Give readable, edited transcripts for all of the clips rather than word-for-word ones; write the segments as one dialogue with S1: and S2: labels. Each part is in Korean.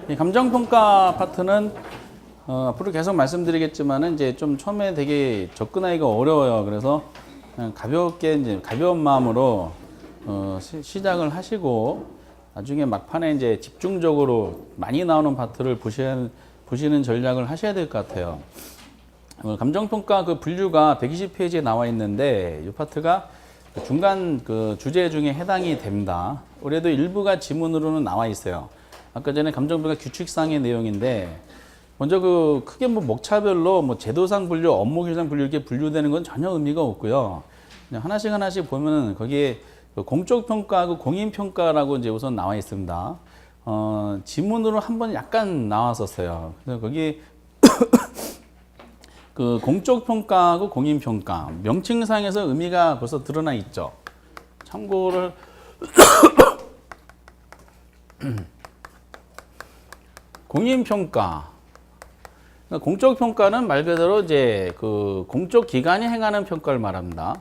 S1: 이 감정평가 파트는 앞으로 계속 말씀드리겠지만은 이제 좀 처음에 되게 접근하기가 어려워요. 그래서 그냥 가볍게 이제 가벼운 마음으로 시작을 하시고 나중에 막판에 이제 집중적으로 많이 나오는 파트를 보시는 전략을 하셔야 될 것 같아요. 감정평가 그 분류가 120페이지에 나와 있는데 이 파트가 중간 그 주제 중에 해당이 됩니다. 올해도 일부가 지문으로는 나와 있어요. 아까 전에 감정평가 규칙상의 내용인데 먼저 그 크게 뭐 목차별로 뭐 제도상 분류, 업무규정 분류 이렇게 분류되는 건 전혀 의미가 없고요. 그냥 하나씩 보면은 거기에 공적 평가하고 공인 평가라고 이제 우선 나와 있습니다. 지문으로 한번 약간 나왔었어요. 그래서 거기 그 공적 평가하고 공인 평가 명칭상에서 의미가 벌써 드러나 있죠. 참고를 공인 평가, 그러니까 공적 평가는 말 그대로 이제 그 공적 기관이 행하는 평가를 말합니다.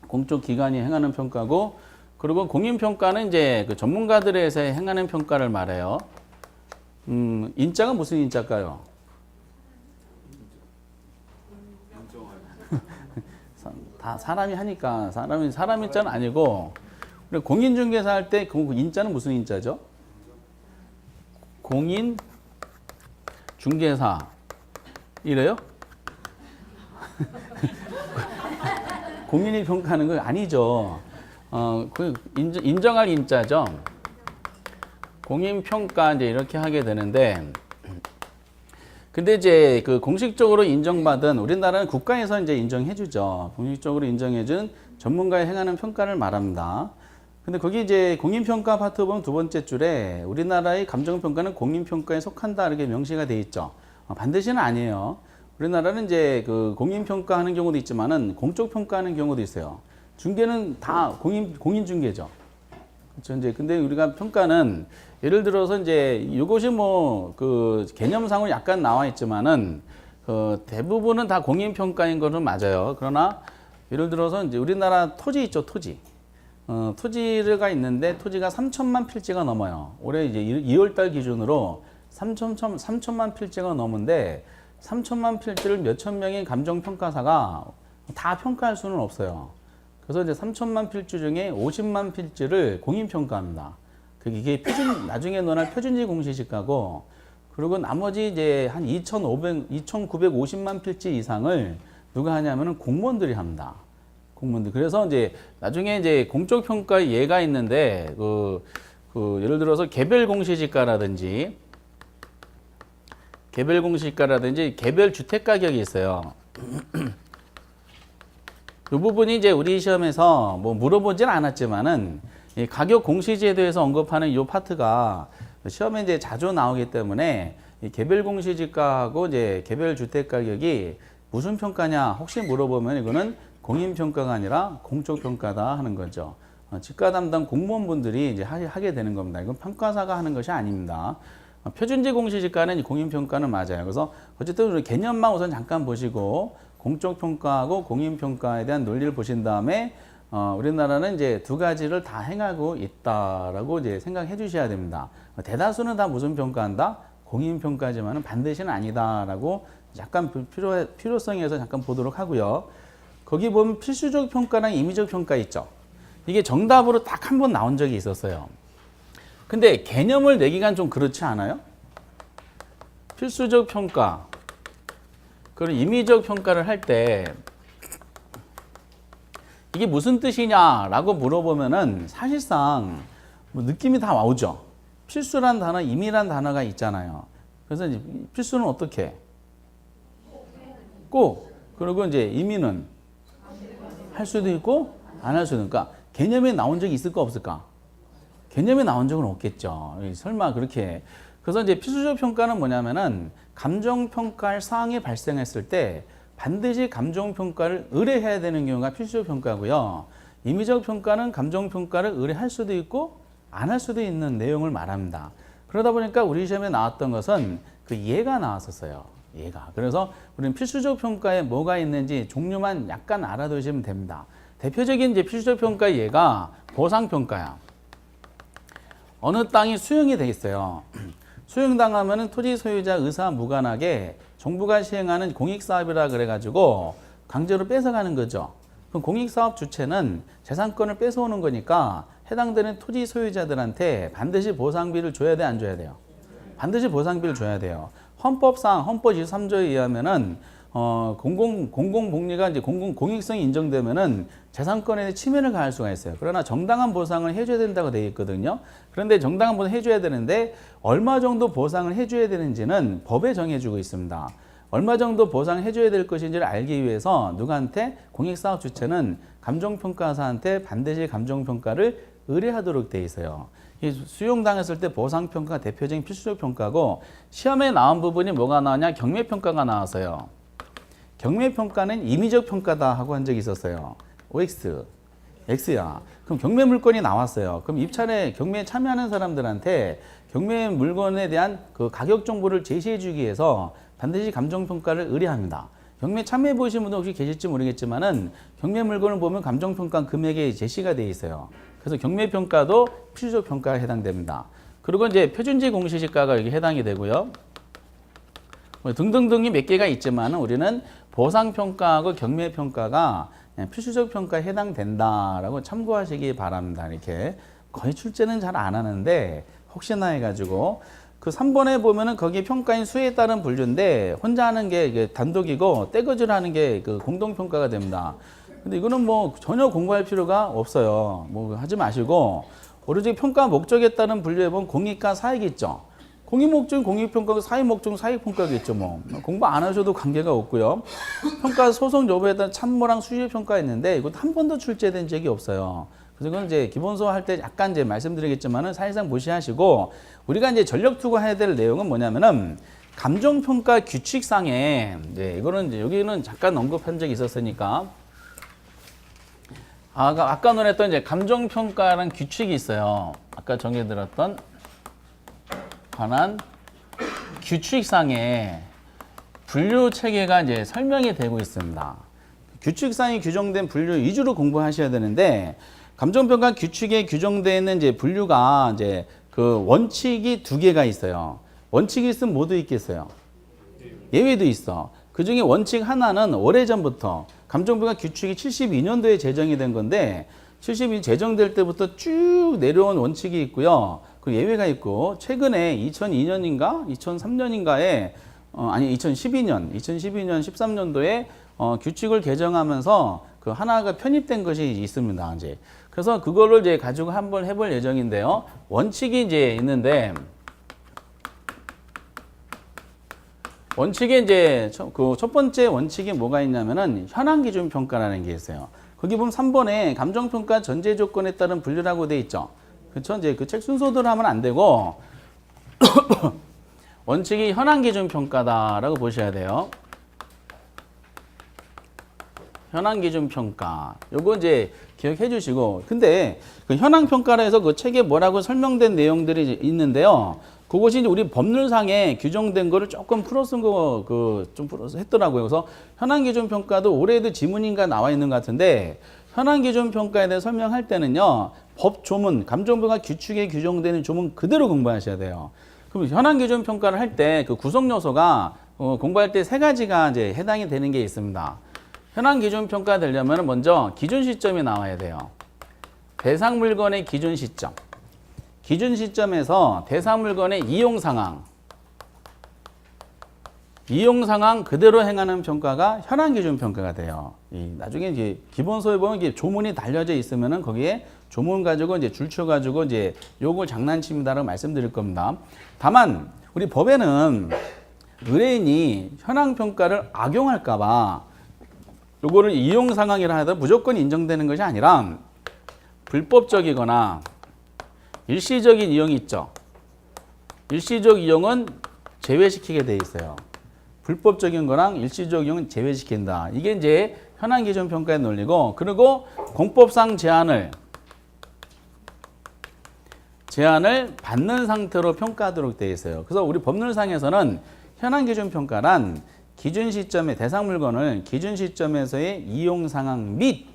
S1: 공적 기관이 행하는 평가고, 그리고 공인 평가는 이제 그 전문가들에 의해서 행하는 평가를 말해요. 인자가 무슨 인자일까요? 다 사람이 하니까 사람 인자는 아니고, 공인중개사 할 때 그 인자는 무슨 인자죠? 공인 중개사 이래요? 공인이 평가하는 거 아니죠. 그 인정할 인자죠. 공인 평가 이제 이렇게 하게 되는데, 근데 이제 그 공식적으로 인정받은 우리나라는 국가에서 이제 인정해주죠. 공식적으로 인정해준 전문가의 행하는 평가를 말합니다. 근데 거기 이제 공인평가 파트 보면 두 번째 줄에 우리나라의 감정평가는 공인평가에 속한다 이렇게 명시가 돼 있죠. 반드시는 아니에요. 우리나라는 이제 그 공인평가하는 경우도 있지만은 공적평가하는 경우도 있어요. 중개는 다 공인중개죠. 그렇죠. 이제 근데 우리가 평가는 예를 들어서 이제 이것이 뭐 그 개념상으로 약간 나와 있지만은 그 대부분은 다 공인평가인 것은 맞아요. 그러나 예를 들어서 이제 우리나라 토지 있죠, 토지. 토지가 있는데 토지가 3천만 필지가 넘어요. 올해 이제 2월달 기준으로 3천만 필지가 넘은데 3천만 필지를 몇천 명의 감정평가사가 다 평가할 수는 없어요. 그래서 이제 3천만 필지 중에 50만 필지를 공인평가합니다. 이게 나중에 논할 표준지 공시지가고, 그리고 나머지 이제 한 2,950만 필지 이상을 누가 하냐면은 공무원들이 합니다. 공무원들. 그래서 이제 나중에 이제 공적 평가의 예가 있는데, 예를 들어서 개별 공시지가라든지 개별 주택 가격이 있어요. 이 부분이 이제 우리 시험에서 뭐 물어보진 않았지만은 이 가격 공시제도에서 언급하는 이 파트가 시험에 이제 자주 나오기 때문에 이 개별 공시지가하고 이제 개별 주택 가격이 무슨 평가냐 혹시 물어보면 이거는 공인평가가 아니라 공적평가다 하는 거죠. 지가 담당 공무원분들이 이제 하게 되는 겁니다. 이건 평가사가 하는 것이 아닙니다. 표준지 공시지가는 공인평가는 맞아요. 그래서 어쨌든 개념만 우선 잠깐 보시고 공적평가하고 공인평가에 대한 논리를 보신 다음에 우리나라는 이제 두 가지를 다 행하고 있다라고 이제 생각해 주셔야 됩니다. 대다수는 다 무슨 평가한다? 공인평가지만은 반드시는 아니다라고 약간 필요성에서 잠깐 보도록 하고요. 거기 보면 필수적 평가랑 임의적 평가 있죠. 이게 정답으로 딱 한 번 나온 적이 있었어요. 근데 개념을 내기가 좀 그렇지 않아요? 필수적 평가, 그리고 임의적 평가를 할 때 이게 무슨 뜻이냐라고 물어보면은 사실상 뭐 느낌이 다 나오죠. 필수란 단어, 임의란 단어가 있잖아요. 그래서 이제 필수는 어떻게? 꼭. 그리고 이제 임의는 할 수도 있고 안 할 수도 있고. 그러니까 개념에 나온 적이 있을까 없을까? 개념에 나온 적은 없겠죠. 설마 그렇게. 그래서 이제 필수적 평가는 뭐냐면은 감정평가할 사항이 발생했을 때 반드시 감정평가를 의뢰해야 되는 경우가 필수적 평가고요. 임의적 평가는 감정평가를 의뢰할 수도 있고 안 할 수도 있는 내용을 말합니다. 그러다 보니까 우리 시험에 나왔던 것은 그 예가 나왔었어요. 예가. 그래서 우리는 필수적 평가에 뭐가 있는지 종류만 약간 알아두시면 됩니다. 대표적인 이제 필수적 평가 예가 보상평가야. 어느 땅이 수용이 돼 있어요. 수용당하면은 토지 소유자 의사 무관하게 정부가 시행하는 공익사업이라 그래가지고 강제로 뺏어가는 거죠. 그럼 공익사업 주체는 재산권을 뺏어오는 거니까 해당되는 토지 소유자들한테 반드시 보상비를 줘야 돼, 안 줘야 돼요? 반드시 보상비를 줘야 돼요. 헌법상 헌법 23조에 의하면은 공공복리가 이제 공익성이 인정되면은 재산권에 대해 침해를 가할 수가 있어요. 그러나 정당한 보상을 해줘야 된다고 되어 있거든요. 그런데 정당한 보상 해줘야 되는데 얼마 정도 보상을 해줘야 되는지는 법에 정해주고 있습니다. 얼마 정도 보상을 해줘야 될 것인지를 알기 위해서 누구한테 공익사업 주체는 감정평가사한테 반드시 감정평가를 의뢰하도록 되어 있어요. 이 수용당했을 때 보상평가가 대표적인 필수적 평가고 시험에 나온 부분이 뭐가 나오냐? 경매평가가 나왔어요. 경매평가는 임의적 평가다 하고 한 적이 있었어요. OX, X야. 그럼 경매 물건이 나왔어요. 그럼 입찰에 경매에 참여하는 사람들한테 경매 물건에 대한 그 가격 정보를 제시해 주기 위해서 반드시 감정평가를 의뢰합니다. 경매 참여해 보신 분도 혹시 계실지 모르겠지만은 경매 물건을 보면 감정평가 금액이 제시가 되어 있어요. 그래서 경매평가도 필수적 평가에 해당됩니다. 그리고 이제 표준지 공시지가가 여기 해당이 되고요. 등등등이 몇 개가 있지만 우리는 보상평가하고 경매평가가 필수적 평가에 해당된다라고 참고하시기 바랍니다. 이렇게 거의 출제는 잘 안 하는데 혹시나 해가지고 그 3번에 보면은 거기 평가인 수에 따른 분류인데 혼자 하는 게 이게 단독이고 떼거지로 하는 게 그 공동평가가 됩니다. 근데 이거는 뭐 전혀 공부할 필요가 없어요. 뭐 하지 마시고 오로지 평가 목적에 따른 분류해 보면 공익과 사익이 있죠. 공익목적은 공익평가고 사익목적은 사익평가겠죠. 뭐 공부 안 하셔도 관계가 없고요. 평가 소송 여부에 따른 참모랑 수시평가 있는데 이것도 한 번도 출제된 적이 없어요. 그래서 이건 이제 기본서 할 때 약간 이제 말씀드리겠지만은 사실상 무시하시고 우리가 이제 전력 투구해야 될 내용은 뭐냐면은 감정평가 규칙상에 이제 이거는 이제 여기는 잠깐 언급한 적이 있었으니까 아까 논했던 이제 감정평가라는 규칙이 있어요. 아까 정해들었던 관한 규칙상에 분류 체계가 이제 설명이 되고 있습니다. 규칙상에 규정된 분류 위주로 공부하셔야 되는데 감정평가 규칙에 규정되어 있는 이제 분류가 이제 그 원칙이 2개가 있어요. 원칙이 있으면 모두 있겠어요. 예외도 있어. 그 중에 원칙 하나는 오래전부터 감정평가 규칙이 72년도에 제정이 된 건데 72년 제정될 때부터 쭉 내려온 원칙이 있고요. 그 예외가 있고 최근에 2002년인가 2003년인가에 아니 2012년 13년도에 규칙을 개정하면서 그 하나가 편입된 것이 있습니다. 이제 그래서 그거를 이제 가지고 한번 해볼 예정인데요. 원칙이 이제 있는데 원칙에 이제 그 첫 번째 원칙이 뭐가 있냐면은 현황 기준 평가라는 게 있어요. 거기 보면 3번에 감정평가 전제 조건에 따른 분류라고 돼 있죠. 그렇죠? 이제 그 책 순서대로 하면 안 되고 원칙이 현황 기준 평가다라고 보셔야 돼요. 현황 기준 평가. 요거 이제 기억해 주시고. 근데 그 현황 평가라 해서 그 책에 뭐라고 설명된 내용들이 있는데요. 그것이 이제 우리 법률상에 규정된 거를 조금 풀어쓴 거, 좀 풀어서 했더라고요. 그래서 현황 기준 평가도 올해도 지문인가 나와 있는 것 같은데, 현황 기준 평가에 대해 설명할 때는요, 법 조문, 감정평가 규칙에 규정되는 조문 그대로 공부하셔야 돼요. 그럼 현황 기준 평가를 할 때 그 구성 요소가 공부할 때 3가지가 이제 해당이 되는 게 있습니다. 현황 기준 평가 되려면 먼저 기준 시점이 나와야 돼요. 대상 물건의 기준 시점. 기준 시점에서 대상 물건의 이용 상황 그대로 행하는 평가가 현황 기준 평가가 돼요. 나중에 이제 기본서에 보면 이게 조문이 달려져 있으면은 거기에 조문 가지고 이제 줄쳐 가지고 이제 요걸 장난칩니다라고 말씀드릴 겁니다. 다만 우리 법에는 의뢰인이 현황 평가를 악용할까봐 요거를 이용 상황이라 하다 무조건 인정되는 것이 아니라 불법적이거나 일시적인 이용이 있죠. 일시적 이용은 제외시키게 돼 있어요. 불법적인 거랑 일시적 이용은 제외시킨다. 이게 이제 현황 기준 평가의 논리고, 그리고 공법상 제한을 받는 상태로 평가하도록 되어 있어요. 그래서 우리 법률상에서는 현황 기준 평가란 기준 시점의 대상 물건을 기준 시점에서의 이용 상황 및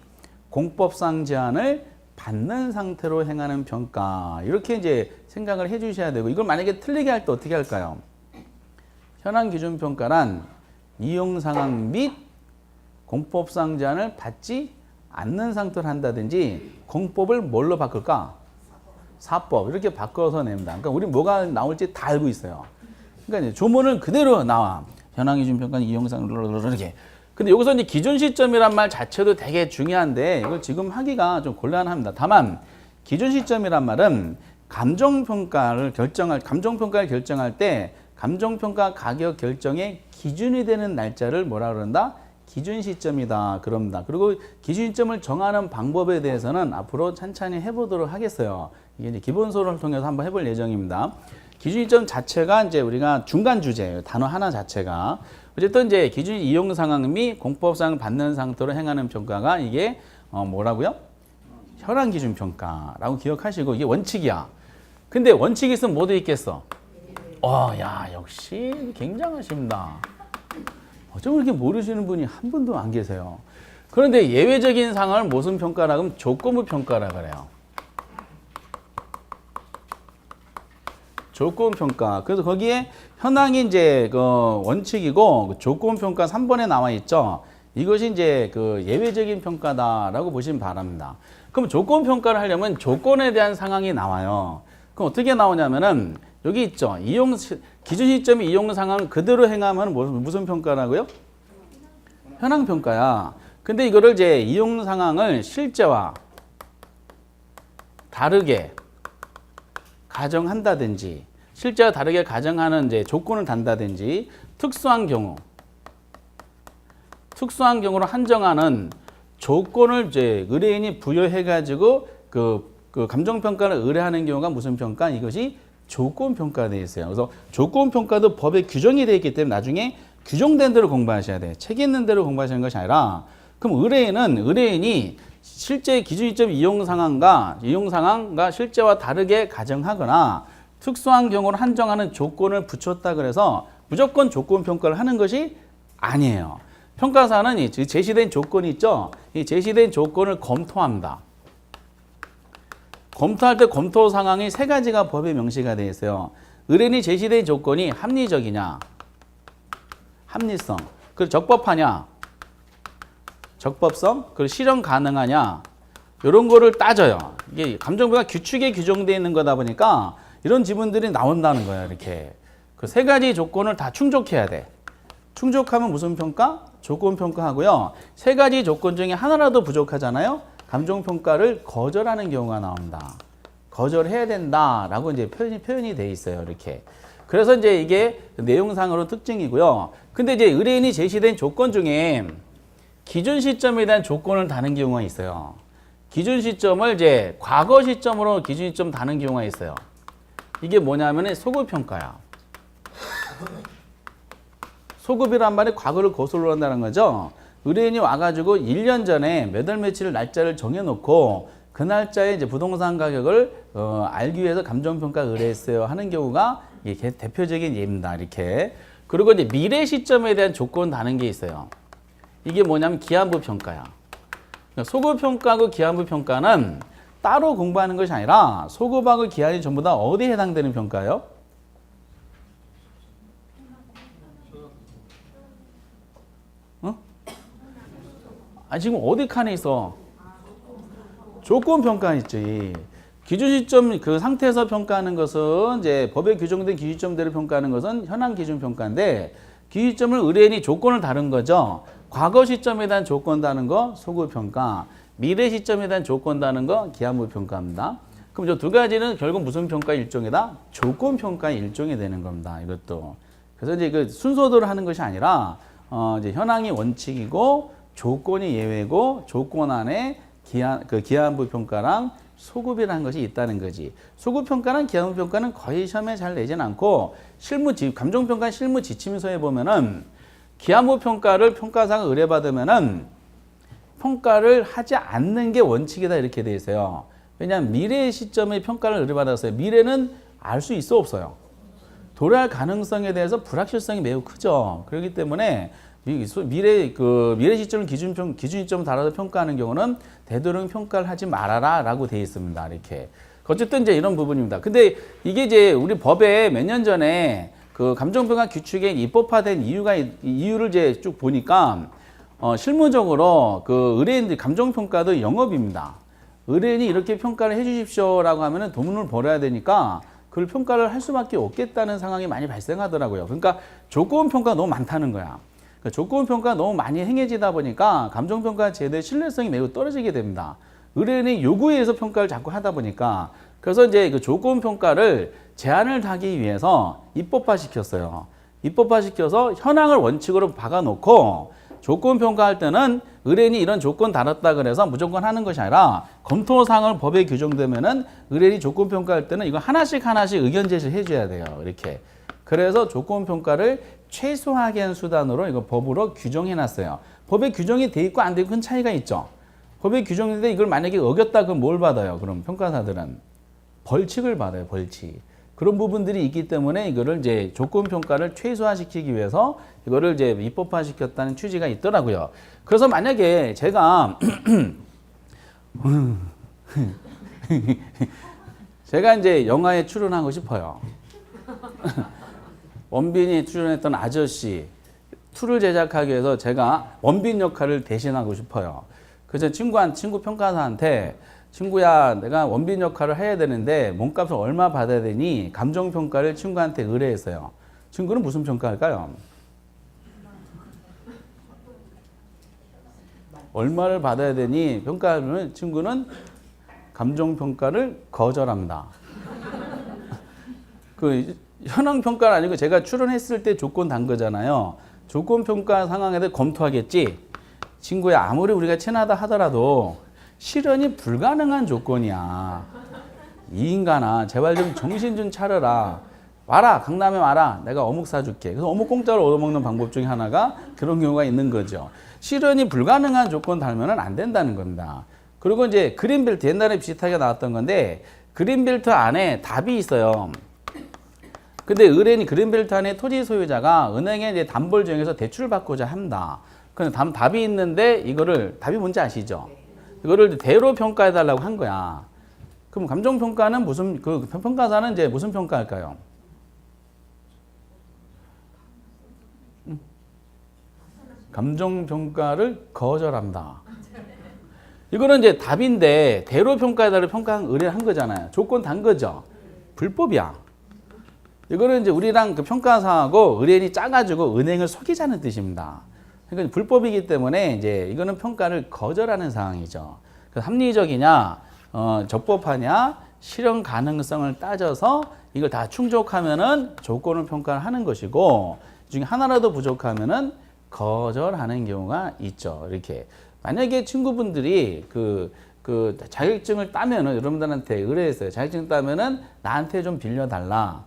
S1: 공법상 제한을 받는 상태로 행하는 평가, 이렇게 이제 생각을 해 주셔야 되고 이걸 만약에 틀리게 할 때 어떻게 할까요? 현황 기준 평가란 이용 상황 및 공법상 제한을 받지 않는 상태로 한다든지 공법을 뭘로 바꿀까? 사법 이렇게 바꿔서 냅니다. 그러니까 우리 뭐가 나올지 다 알고 있어요. 그러니까 이제 조문을 그대로 나와. 현황 기준 평가는 이용상 이렇게. 근데 여기서 이제 기준 시점이란 말 자체도 되게 중요한데 이걸 지금 하기가 좀 곤란합니다. 다만 기준 시점이란 말은 감정평가를 결정할 때 감정평가 가격 결정의 기준이 되는 날짜를 뭐라 그런다? 기준 시점이다. 그럽니다. 그리고 기준 시점을 정하는 방법에 대해서는 앞으로 찬찬히 해보도록 하겠어요. 이게 이제 기본소를 통해서 한번 해볼 예정입니다. 기준 시점 자체가 이제 우리가 중간 주제예요. 단어 하나 자체가. 어쨌든 이제 기준 이용 상황 및 공법상을 받는 상태로 행하는 평가가 이게 뭐라고요? 현황 기준 평가라고 기억하시고 이게 원칙이야. 근데 원칙이 있으면 뭐도 있겠어? 야, 역시 굉장하십니다. 어쩜 이렇게 모르시는 분이 한 분도 안 계세요. 그런데 예외적인 상황을 무슨 평가라고 하면 조건부 평가라 그래요. 조건 평가. 그래서 거기에 현황이 이제 그 원칙이고 조건 평가 3번에 나와 있죠. 이것이 이제 그 예외적인 평가다라고 보시면 바랍니다. 그럼 조건 평가를 하려면 조건에 대한 상황이 나와요. 그럼 어떻게 나오냐면은 여기 있죠. 기준 시점이 이용 상황 그대로 행하면 무슨 평가라고요? 현황 평가야. 근데 이거를 이제 이용 상황을 실제와 다르게 가정한다든지 실제와 다르게 가정하는 이제 조건을 단다든지 특수한 경우로 한정하는 조건을 이제 의뢰인이 부여해 가지고 그 감정 평가를 의뢰하는 경우가 무슨 평가? 이것이 조건 평가가 되어 있어요. 그래서 조건 평가도 법에 규정이 되어 있기 때문에 나중에 규정된 대로 공부하셔야 돼요. 책 있는 대로 공부하시는 것이 아니라 그럼 의뢰인이 실제 기준 시점 이용 상황과 실제와 다르게 가정하거나 특수한 경우를 한정하는 조건을 붙였다 그래서 무조건 조건 평가를 하는 것이 아니에요. 평가사는 이 제시된 조건이 있죠. 이 제시된 조건을 검토합니다. 검토할 때 검토 상황이 세 가지가 법에 명시가 되어 있어요. 의뢰인이 제시된 조건이 합리적이냐, 합리성, 그리고 적법하냐, 적법성, 그리고 실현 가능하냐, 이런 거를 따져요. 이게 감정평가 규칙에 규정되어 있는 거다 보니까 이런 지문들이 나온다는 거예요. 이렇게 그 세 가지 조건을 다 충족해야 돼. 충족하면 무슨 평가? 조건 평가하고요. 세 가지 조건 중에 하나라도 부족하잖아요. 감정평가를 거절하는 경우가 나옵니다. 거절해야 된다라고 이제 표현이 돼 있어요. 이렇게. 그래서 이제 이게 내용상으로 특징이고요. 근데 이제 의뢰인이 제시된 조건 중에 기준 시점에 대한 조건을 다는 경우가 있어요. 기준 시점을 이제 과거 시점으로 기준 시점 다는 경우가 있어요. 이게 뭐냐면은 소급평가야. 소급이란 말이 과거를 거슬러 한다는 거죠. 의뢰인이 와가지고 1년 전에 몇 월 며칠 날짜를 정해놓고 그 날짜에 이제 부동산 가격을 알기 위해서 감정평가 의뢰했어요 하는 경우가 이게 대표적인 예입니다. 이렇게. 그리고 이제 미래 시점에 대한 조건 다는 게 있어요. 이게 뭐냐면 기한부 평가야. 소급 평가하고 기한부 평가는 따로 공부하는 것이 아니라 소급하고 기한이 전부 다 어디에 해당되는 평가예요? 지금 어디 칸에 있어? 조건 평가 있지. 기준 시점 그 상태에서 평가하는 것은 이제 법에 규정된 기준 시점대로 평가하는 것은 현황 기준 평가인데 기준 시점을 의뢰인이 조건을 다른 거죠. 과거 시점에 대한 조건 다는 거 소급 평가, 미래 시점에 대한 조건 다는 거 기한부 평가입니다. 그럼 저 두 가지는 결국 무슨 평가 일종이다? 조건 평가 일종이 되는 겁니다. 이것도. 그래서 이제 그 순서대로 하는 것이 아니라 이제 현황이 원칙이고 조건이 예외고 조건 안에 기한부 평가랑 소급이라는 것이 있다는 거지. 소급 평가랑 기한부 평가는 거의 시험에 잘 내진 않고 감정평가 실무 지침서에 보면은 기한부 평가를 평가사가 의뢰받으면은 평가를 하지 않는 게 원칙이다 이렇게 돼 있어요. 왜냐하면 미래 시점에 평가를 의뢰받았어요. 미래는 알 수 있어 없어요. 도래할 가능성에 대해서 불확실성이 매우 크죠. 그렇기 때문에 미래 시점을 기준 시점을 달아서 평가하는 경우는 되도록 평가를 하지 말아라라고 되어 있습니다. 이렇게. 어쨌든 이제 이런 부분입니다. 근데 이게 이제 우리 법에 몇 년 전에 그 감정평가 규칙에 입법화된 이유를 이제 쭉 보니까 실무적으로 그 의뢰인들 감정평가도 영업입니다. 의뢰인이 이렇게 평가를 해주십시오라고 하면은 돈을 벌어야 되니까 그걸 평가를 할 수밖에 없겠다는 상황이 많이 발생하더라고요. 그러니까 조건 평가가 너무 많다는 거야. 그러니까 조건 평가가 너무 많이 행해지다 보니까 감정평가 제도의 신뢰성이 매우 떨어지게 됩니다. 의뢰인이 요구에 의해서 평가를 자꾸 하다 보니까 그래서 이제 그 조건 평가를 제한을 하기 위해서 입법화 시켰어요. 입법화 시켜서 현황을 원칙으로 박아놓고 조건 평가할 때는 의뢰인이 이런 조건 달았다 그래서 무조건 하는 것이 아니라 검토사항을 법에 규정되면은 의뢰인이 조건 평가할 때는 이거 하나씩 의견 제시를 해줘야 돼요. 이렇게. 그래서 조건 평가를 최소화하게 한 수단으로 이거 법으로 규정해놨어요. 법에 규정이 돼 있고 안 돼 있고 큰 차이가 있죠. 법에 규정인데 이걸 만약에 어겼다 그럼 뭘 받아요? 그럼 평가사들은 벌칙을 받아요. 벌칙. 그런 부분들이 있기 때문에 이거를 이제 조건 평가를 최소화시키기 위해서 이거를 이제 입법화시켰다는 취지가 있더라고요. 그래서 만약에 제가 제가 이제 영화에 출연하고 싶어요. 원빈이 출연했던 아저씨 2를 제작하기 위해서 제가 원빈 역할을 대신하고 싶어요. 그래서 친구 평가사한테 친구야, 내가 원빈 역할을 해야 되는데 몸값을 얼마 받아야 되니? 감정평가를 친구한테 의뢰했어요. 친구는 무슨 평가할까요? 얼마를 받아야 되니? 평가하면 친구는 감정평가를 거절합니다. 그 현황평가는 아니고 제가 출연했을 때 조건 단 거잖아요. 조건평가 상황에 대해 검토하겠지. 친구야, 아무리 우리가 친하다 하더라도 실현이 불가능한 조건이야. 이 인간아, 제발 좀 정신 좀 차려라. 와라, 강남에 와라. 내가 어묵 사줄게. 그래서 어묵 공짜로 얻어먹는 방법 중에 하나가 그런 경우가 있는 거죠. 실현이 불가능한 조건 달면은 안 된다는 겁니다. 그리고 이제 그린벨트, 옛날에 비슷하게 나왔던 건데 그린벨트 안에 답이 있어요. 근데 의뢰인이 그린벨트 안에 토지 소유자가 은행에 이제 담보를 정해서 대출을 받고자 합니다. 근데 답이 있는데 이거를 답이 뭔지 아시죠? 이거를 대로 평가해 달라고 한 거야. 그럼 감정평가는 무슨 그 평가사는 이제 무슨 평가할까요? 감정평가를 거절한다. 이거는 이제 답인데 대로 평가해 달라고 의뢰를 한 거잖아요. 조건 단 거죠. 불법이야. 이거는 이제 우리랑 그 평가사하고 의뢰인이 짜가지고 은행을 속이자는 뜻입니다. 그러니까 불법이기 때문에 이제 이거는 평가를 거절하는 상황이죠. 그래서 합리적이냐, 적법하냐, 실현 가능성을 따져서 이걸 다 충족하면은 조건을 평가를 하는 것이고, 이 중에 하나라도 부족하면은 거절하는 경우가 있죠. 이렇게. 만약에 친구분들이 그 자격증을 따면은 여러분들한테 의뢰했어요. 자격증 따면은 나한테 좀 빌려달라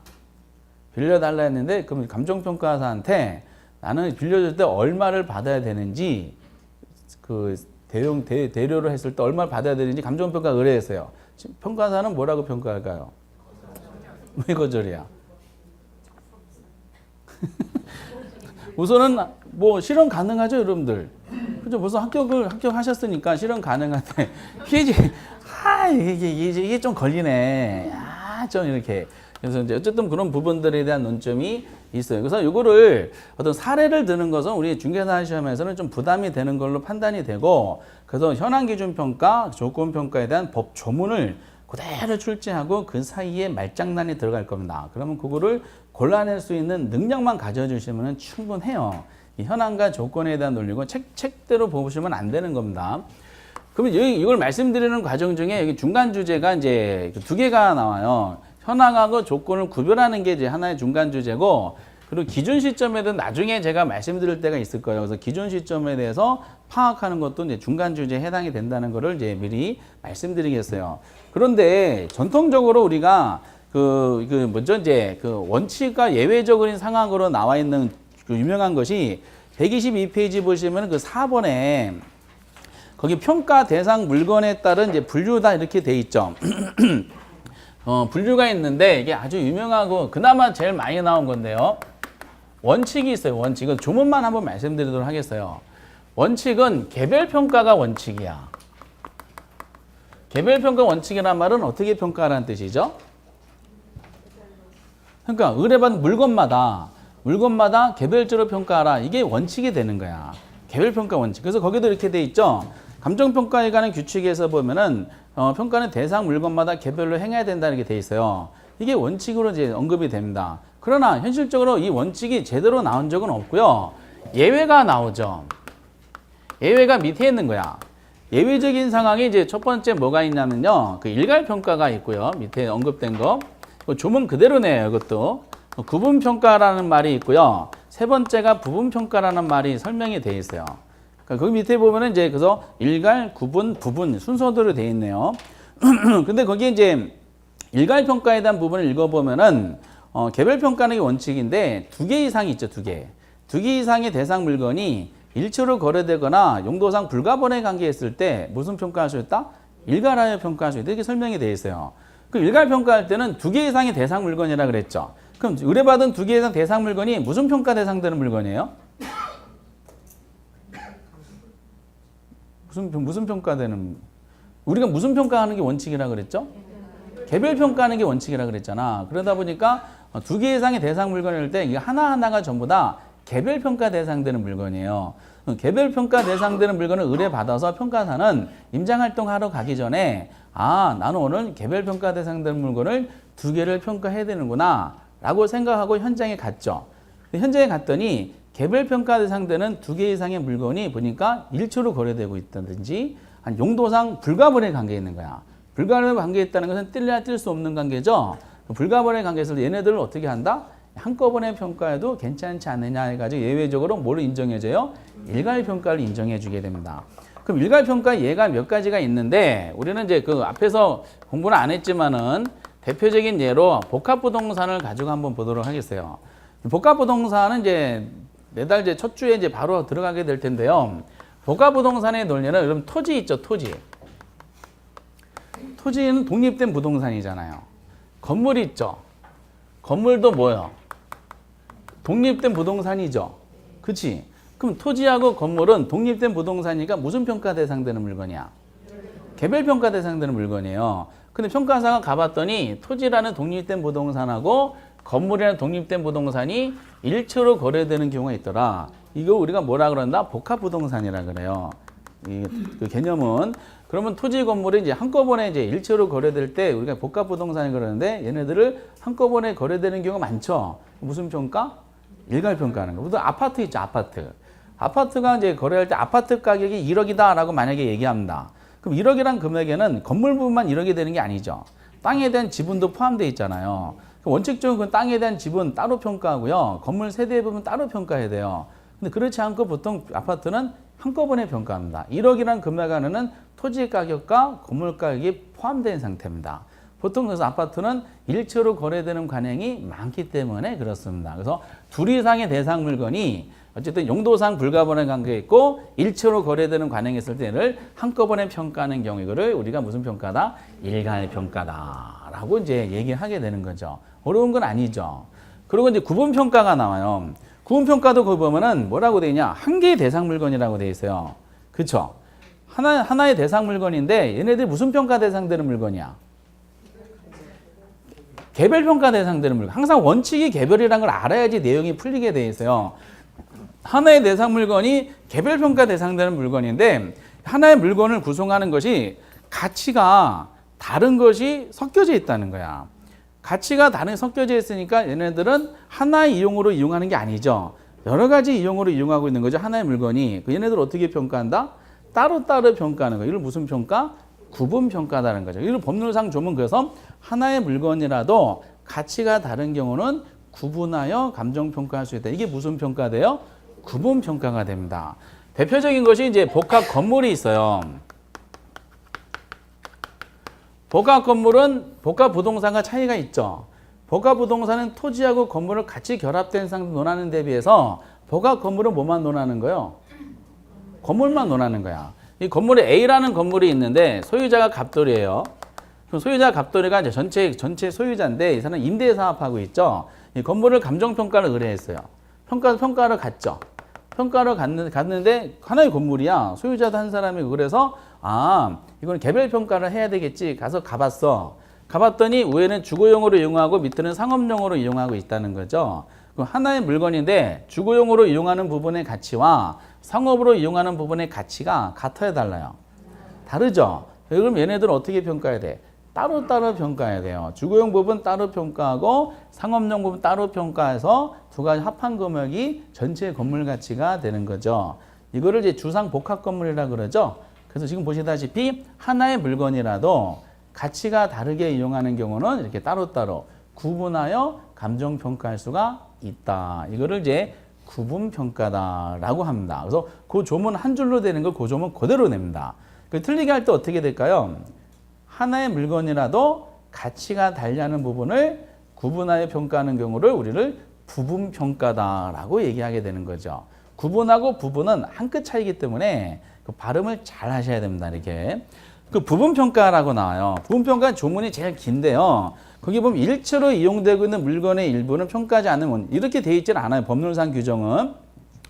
S1: 했는데, 그럼 감정평가사한테 나는 빌려줄 때 얼마를 받아야 되는지, 그 대료를 했을 때 얼마를 받아야 되는지 감정평가 의뢰했어요. 평가사는 뭐라고 평가할까요? 왜 거절이야? 우선은 뭐 실현 가능하죠, 여러분들. 그죠? 벌써 합격하셨으니까 실현 가능한데 이게 좀 걸리네. 좀 이렇게. 그래서 이제 어쨌든 그런 부분들에 대한 논점이 있어요. 그래서 이거를 어떤 사례를 드는 것은 우리 중개사 시험에서는 좀 부담이 되는 걸로 판단이 되고, 그래서 현황 기준 평가, 조건 평가에 대한 법 조문을 그대로 출제하고 그 사이에 말장난이 들어갈 겁니다. 그러면 그거를 골라낼 수 있는 능력만 가져주시면 충분해요. 이 현황과 조건에 대한 논리고 책대로 보시면 안 되는 겁니다. 그러면 이걸 말씀드리는 과정 중에 여기 중간 주제가 이제 2개가 나와요. 현황하고 조건을 구별하는 게 이제 하나의 중간 주제고, 그리고 기준 시점에 대해서 나중에 제가 말씀드릴 때가 있을 거예요. 그래서 기준 시점에 대해서 파악하는 것도 이제 중간 주제에 해당이 된다는 거를 이제 미리 말씀드리겠어요. 그런데 전통적으로 우리가 이제 원칙과 예외적인 상황으로 나와 있는 그 유명한 것이 122페이지 보시면 그 4번에 거기 평가 대상 물건에 따른 이제 분류다 이렇게 돼 있죠. 분류가 있는데 이게 아주 유명하고 그나마 제일 많이 나온 건데요. 원칙이 있어요. 원칙은 조문만 한번 말씀드리도록 하겠어요. 원칙은 개별 평가가 원칙이야. 개별평가 원칙이란 말은 어떻게 평가하라는 뜻이죠? 그러니까 의뢰받은 물건마다 개별적으로 평가하라. 이게 원칙이 되는 거야. 개별평가 원칙. 그래서 거기도 이렇게 돼 있죠. 감정평가에 관한 규칙에서 보면은 평가는 대상 물건마다 개별로 행해야 된다는 게 돼 있어요. 이게 원칙으로 이제 언급이 됩니다. 그러나 현실적으로 이 원칙이 제대로 나온 적은 없고요. 예외가 나오죠. 예외가 밑에 있는 거야. 예외적인 상황이 이제 첫 번째 뭐가 있냐면요. 그 일괄평가가 있고요. 밑에 언급된 거. 조문 그대로네요. 이것도. 구분평가라는 말이 있고요. 세 번째가 부분평가라는 말이 설명이 돼 있어요. 그러니까 거기 밑에 보면은 이제 그래서 일괄, 구분, 부분 순서대로 돼 있네요. 근데 거기에 이제 일괄평가에 대한 부분을 읽어보면은 개별평가는 원칙인데 2개 이상이 있죠. 2개. 2개 이상의 대상 물건이 일체로 거래되거나 용도상 불가분의 관계에 있을 때 무슨 평가할 수 있다? 일괄하여 평가할 수 있다. 이렇게 설명이 되어 있어요. 그 일괄평가할 때는 2개 이상의 대상 물건이라 그랬죠. 그럼 의뢰받은 2개 이상 대상 물건이 무슨 평가 대상되는 물건이에요? 무슨 평가되는, 우리가 무슨 평가하는 게 원칙이라 그랬죠? 개별 평가하는 게 원칙이라 그랬잖아. 그러다 보니까 2개 이상의 대상 물건일 때 이게 하나하나가 전부 다 개별 평가 대상되는 물건이에요. 개별 평가 대상되는 물건을 의뢰받아서 평가사는 임장 활동하러 가기 전에 나는 오늘 개별 평가 대상되는 물건을 2개를 평가해야 되는구나 라고 생각하고 현장에 갔죠. 현장에 갔더니 개별 평가 대상되는 2개 이상의 물건이 보니까 일체로 거래되고 있다든지 용도상 불가분의 관계에 있는 거야. 불가분의 관계에 있다는 것은 뛸래야 뛸 수 없는 관계죠. 불가분의 관계에서 얘네들을 어떻게 한다? 한꺼번에 평가해도 괜찮지 않느냐 해가지고 예외적으로 뭐를 인정해줘요? 일괄평가를 인정해주게 됩니다. 그럼 일괄평가 예가 몇 가지가 있는데 우리는 이제 그 앞에서 공부는 안 했지만은 대표적인 예로 복합부동산을 가지고 한번 보도록 하겠어요. 복합부동산은 이제 매달 이제 첫 주에 이제 바로 들어가게 될 텐데요. 복합부동산의 논리는 여러분 토지 있죠, 토지. 토지는 독립된 부동산이잖아요. 건물이 있죠. 건물도 뭐예요? 독립된 부동산이죠. 그치? 그럼 토지하고 건물은 독립된 부동산이니까 무슨 평가 대상되는 물건이야? 개별 평가 대상되는 물건이에요. 근데 평가사가 가봤더니 토지라는 독립된 부동산하고 건물이라는 독립된 부동산이 일체로 거래되는 경우가 있더라. 이거 우리가 뭐라 그런다? 복합부동산이라 그래요. 그 개념은. 그러면 토지 건물이 이제 한꺼번에 이제 일체로 거래될 때 우리가 복합부동산이 그러는데 얘네들을 한꺼번에 거래되는 경우가 많죠. 무슨 평가? 일괄평가하는 거. 또 아파트 있죠, 아파트. 아파트가 이제 거래할 때 아파트 가격이 1억이다라고 만약에 얘기합니다. 그럼 1억이란 금액에는 건물 부분만 1억이 되는 게 아니죠. 땅에 대한 지분도 포함되어 있잖아요. 원칙적으로 그 땅에 대한 지분 따로 평가하고요. 건물 세대 부분 따로 평가해야 돼요. 근데 그렇지 않고 보통 아파트는 한꺼번에 평가합니다. 1억이라는 금액 안에는 토지 가격과 건물 가격이 포함된 상태입니다. 보통 그래서 아파트는 일체로 거래되는 관행이 많기 때문에 그렇습니다. 그래서 2 이상의 대상 물건이 어쨌든 용도상 불가분의 관계가 있고 일체로 거래되는 관행이 있을 때를 한꺼번에 평가하는 경우 이거를 우리가 무슨 평가다? 일괄평가다 라고 이제 얘기하게 되는 거죠. 어려운 건 아니죠. 그리고 이제 구분평가가 나와요. 구분평가도 거기 보면은 뭐라고 되어 있냐? 한 개의 대상 물건이라고 되어 있어요. 그쵸? 하나의 대상 물건인데 얘네들이 무슨 평가 대상되는 물건이야? 개별 평가 대상되는 물건. 항상 원칙이 개별이라는 걸 알아야지 내용이 풀리게 되어 있어요. 하나의 대상 물건이 개별 평가 대상되는 물건인데 하나의 물건을 구성하는 것이 가치가 다른 것이 섞여져 있다는 거야. 가치가 다른 섞여져 있으니까 얘네들은 하나의 이용으로 이용하는 게 아니죠. 여러 가지 이용으로 이용하고 있는 거죠. 하나의 물건이. 얘네들 어떻게 평가한다? 따로따로 평가하는 거예요. 이걸 무슨 평가? 구분평가다는 거죠. 이걸 법률상 조문 그래서 하나의 물건이라도 가치가 다른 경우는 구분하여 감정평가할 수 있다. 이게 무슨 평가돼요? 구분평가가 됩니다. 대표적인 것이 이제 복합 건물이 있어요. 복합 건물은 복합 부동산과 차이가 있죠. 복합 부동산은 토지하고 건물을 같이 결합된 상태 논하는 데 비해서 복합 건물은 뭐만 논하는 거예요? 건물만 논하는 거야. 이 건물에 A라는 건물이 있는데 소유자가 갑돌이에요. 그럼 소유자 갑돌이가 이제 전체 소유자인데 이 사람은 임대 사업하고 있죠. 이 건물을 감정평가를 의뢰했어요. 평가를 갔죠. 평가를 갔는데 하나의 건물이야. 소유자도 한 사람이고 그래서 아, 이거는 개별 평가를 해야 되겠지. 가서 가봤어. 가봤더니 위에는 주거용으로 이용하고 밑에는 상업용으로 이용하고 있다는 거죠. 그럼 하나의 물건인데 주거용으로 이용하는 부분의 가치와 상업으로 이용하는 부분의 가치가 같아야 달라요. 다르죠. 그럼 얘네들은 어떻게 평가해야 돼? 따로따로 평가해야 돼요. 주거용 부분 따로 평가하고 상업용 부분 따로 평가해서 두 가지 합한 금액이 전체 건물 가치가 되는 거죠. 이거를 이제 주상 복합 건물이라 그러죠. 그래서 지금 보시다시피 하나의 물건이라도 가치가 다르게 이용하는 경우는 이렇게 따로따로 구분하여 감정 평가할 수가 있다. 이거를 이제 구분 평가다라고 합니다. 그래서 그 조문 한 줄로 되는 걸 그 조문 그대로 냅니다. 틀리게 할 때 어떻게 될까요? 하나의 물건이라도 가치가 달리하는 부분을 구분하여 평가하는 경우를 우리를 부분 평가다라고 얘기하게 되는 거죠. 구분하고 부분은 한 끗 차이기 때문에 그 발음을 잘 하셔야 됩니다. 이렇게. 그 부분 평가라고 나와요. 부분 평가 조문이 제일 긴데요. 거기 보면 일체로 이용되고 있는 물건의 일부는 평가하지 않으면 이렇게 돼 있지는 않아요. 법률상 규정은.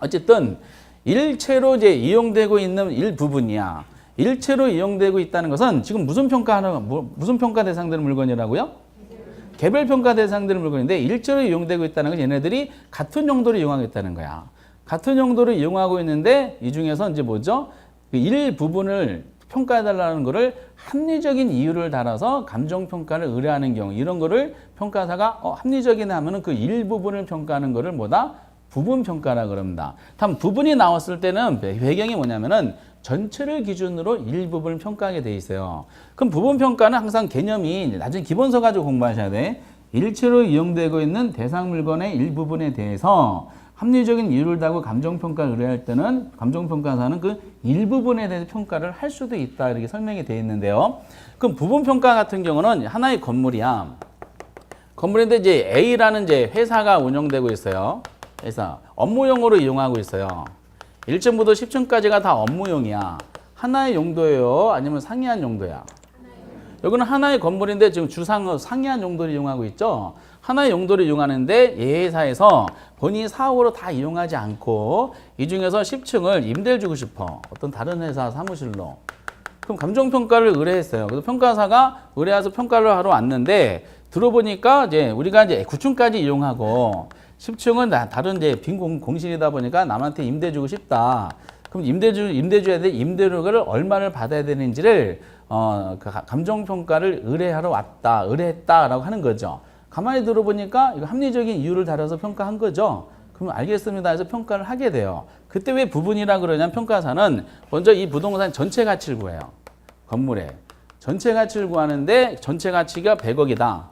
S1: 어쨌든 일체로 이제 이용되고 있는 일부분이야. 일체로 이용되고 있다는 것은 지금 무슨 평가 대상되는 물건이라고요? 개별 평가 대상되는 물건인데 일체로 이용되고 있다는 건 얘네들이 같은 용도로 이용하고 있다는 거야. 같은 용도로 이용하고 있는데 이 중에서 이제 뭐죠? 일부분을 평가해달라는 거를 합리적인 이유를 달아서 감정평가를 의뢰하는 경우 이런 거를 평가사가 합리적이네 하면은 그 일부분을 평가하는 거를 뭐다? 부분평가라 그럽니다. 다음 부분이 나왔을 때는 배경이 뭐냐면은 전체를 기준으로 일부분을 평가하게 돼 있어요. 그럼 부분평가는 항상 개념이 나중에 기본서 가지고 공부하셔야 돼. 일체로 이용되고 있는 대상 물건의 일부분에 대해서 합리적인 이유를 달고 감정평가를 의뢰할 때는 감정평가사는 그 일부분에 대해서 평가를 할 수도 있다 이렇게 설명이 되어 있는데요. 그럼 부분평가 같은 경우는 하나의 건물이야. 건물인데 이제 A라는 이제 회사가 운영되고 있어요. 회사 업무용으로 이용하고 있어요. 1층부터 10층까지가 다 업무용이야. 하나의 용도예요? 아니면 상이한 용도야? 여기는 하나의 건물인데 지금 상이한 용도를 이용하고 있죠. 하나의 용도를 이용하는데 이 회사에서 본인이 사업으로 다 이용하지 않고 이 중에서 10층을 임대를 주고 싶어. 어떤 다른 회사 사무실로. 그럼 감정평가를 의뢰했어요. 그래서 평가사가 의뢰해서 평가를 하러 왔는데 들어보니까 이제 우리가 이제 9층까지 이용하고 10층은 다른 이제 빈 공실이다 보니까 남한테 임대 주고 싶다. 그럼 임대 줘야 돼. 임대료를 얼마를 받아야 되는지를 감정평가를 의뢰했다라고 하는 거죠. 가만히 들어보니까 이거 합리적인 이유를 달아서 평가한 거죠. 그럼 알겠습니다 해서 평가를 하게 돼요. 그때 왜 부분이라 그러냐면 평가사는 먼저 이 부동산 전체 가치를 구해요. 건물에. 전체 가치를 구하는데 전체 가치가 100억이다.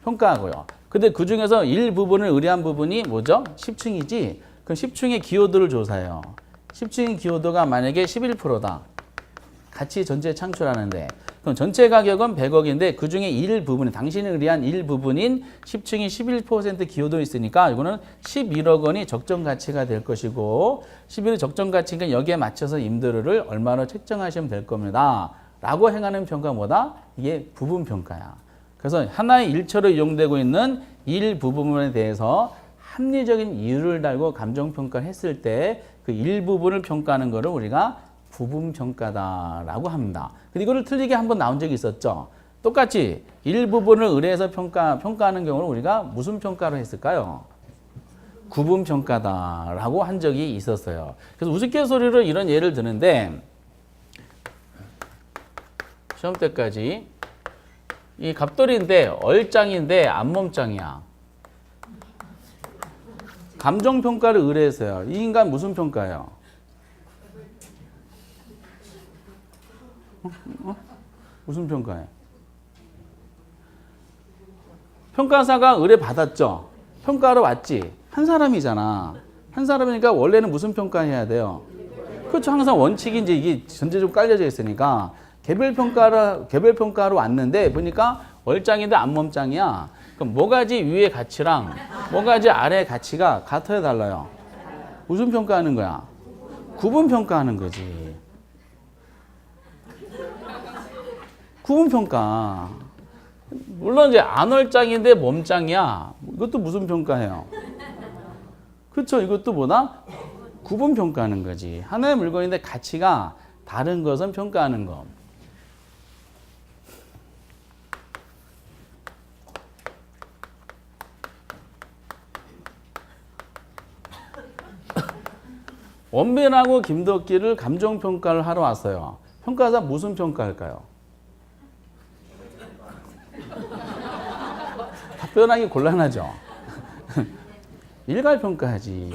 S1: 평가하고요. 근데 그 중에서 일부분을 의뢰한 부분이 뭐죠? 10층이지? 그럼 10층의 기여도를 조사해요. 10층의 기여도가 만약에 11%다. 가치 전체 창출하는데 그럼 전체 가격은 100억인데 그 중에 일부분이 당신이 의뢰한 일부분인 10층이 11% 기여도 있으니까 이거는 11억 원이 적정 가치가 될 것이고 11억 적정 가치니까 여기에 맞춰서 임대료를 얼마로 책정하시면 될 겁니다. 라고 행하는 평가 뭐다? 이게 부분평가야. 그래서 하나의 일처로 이용되고 있는 일부분에 대해서 합리적인 이유를 달고 감정평가를 했을 때 그 일부분을 평가하는 것을 우리가 부분평가다라고 합니다. 근데 이거를 틀리게 한번 나온 적이 있었죠. 똑같이 일부분을 의뢰해서 평가하는 경우는 우리가 무슨 평가를 했을까요? 구분평가다라고 한 적이 있었어요. 그래서 우스갯소리로 이런 예를 드는데 시험 때까지 이 갑돌인데 얼짱인데 앞몸짱이야. 감정평가를 의뢰했어요. 이 인간 무슨 평가예요? 무슨 평가예요? 평가사가 의뢰받았죠. 평가하러 왔지. 한 사람이잖아. 한 사람이니까 원래는 무슨 평가해야 돼요? 그렇죠. 항상 원칙이 이제 이게 전제적으로 깔려져 있으니까 개별 평가로 왔는데 보니까 얼짱인데 앞몸짱이야. 그럼 뭐가지 위의 가치랑 뭐가지 아래의 가치가 같아야 달라요. 무슨 평가하는 거야? 구분 평가하는 거지. 구분 평가. 물론 이제 안얼짱인데 몸짱이야. 이것도 무슨 평가해요? 그렇죠. 이것도 뭐다? 구분 평가하는 거지. 하나의 물건인데 가치가 다른 것은 평가하는 거. 원빈하고 김덕기를 감정평가를 하러 왔어요. 평가사 무슨 평가할까요? 답변하기 곤란하죠. 일괄평가하지.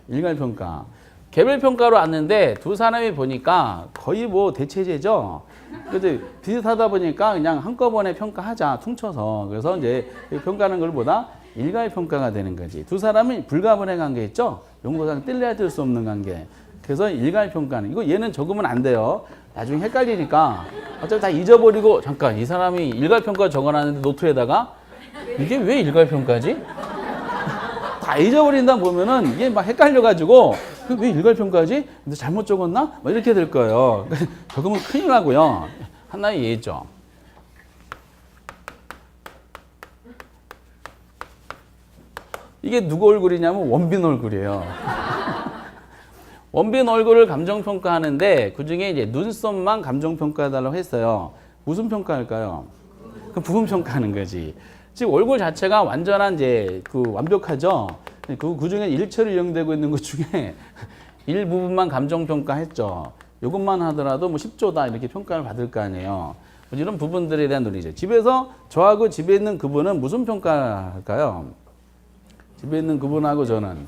S1: 일괄평가. 개별평가로 왔는데 두 사람이 보니까 거의 뭐 대체제죠. 근데 비슷하다 보니까 그냥 한꺼번에 평가하자, 퉁쳐서. 그래서 이제 평가하는 걸 보다 일괄평가가 되는 거지. 두 사람은 불가분의 관계 있죠? 용도상 뗄래야 뗄 수 없는 관계. 그래서 일괄평가는. 이거 얘는 적으면 안 돼요. 나중에 헷갈리니까. 어차피 다 잊어버리고, 잠깐, 이 사람이 일괄평가 적어놨는데 노트에다가 이게 왜 일괄평가지? 다 잊어버린다 보면은 이게 막 헷갈려가지고 왜 일괄평가지? 근데 잘못 적었나? 막 이렇게 될 거예요. 적으면 큰일 나고요. 하나의 예죠. 이게 누구 얼굴이냐면 원빈 얼굴이에요. 원빈 얼굴을 감정평가하는데 그 중에 이제 눈썹만 감정평가해달라고 했어요. 무슨 평가할까요? 그 부분평가하는 거지. 지금 얼굴 자체가 완전한 이제 그 완벽하죠. 그 중에 일체로 이용되고 있는 것 중에 일부분만 감정평가했죠. 이것만 하더라도 뭐 10조다 이렇게 평가를 받을 거 아니에요. 이런 부분들에 대한 논리죠. 집에서 저하고 집에 있는 그분은 무슨 평가할까요? 집에 있는 그분하고 저는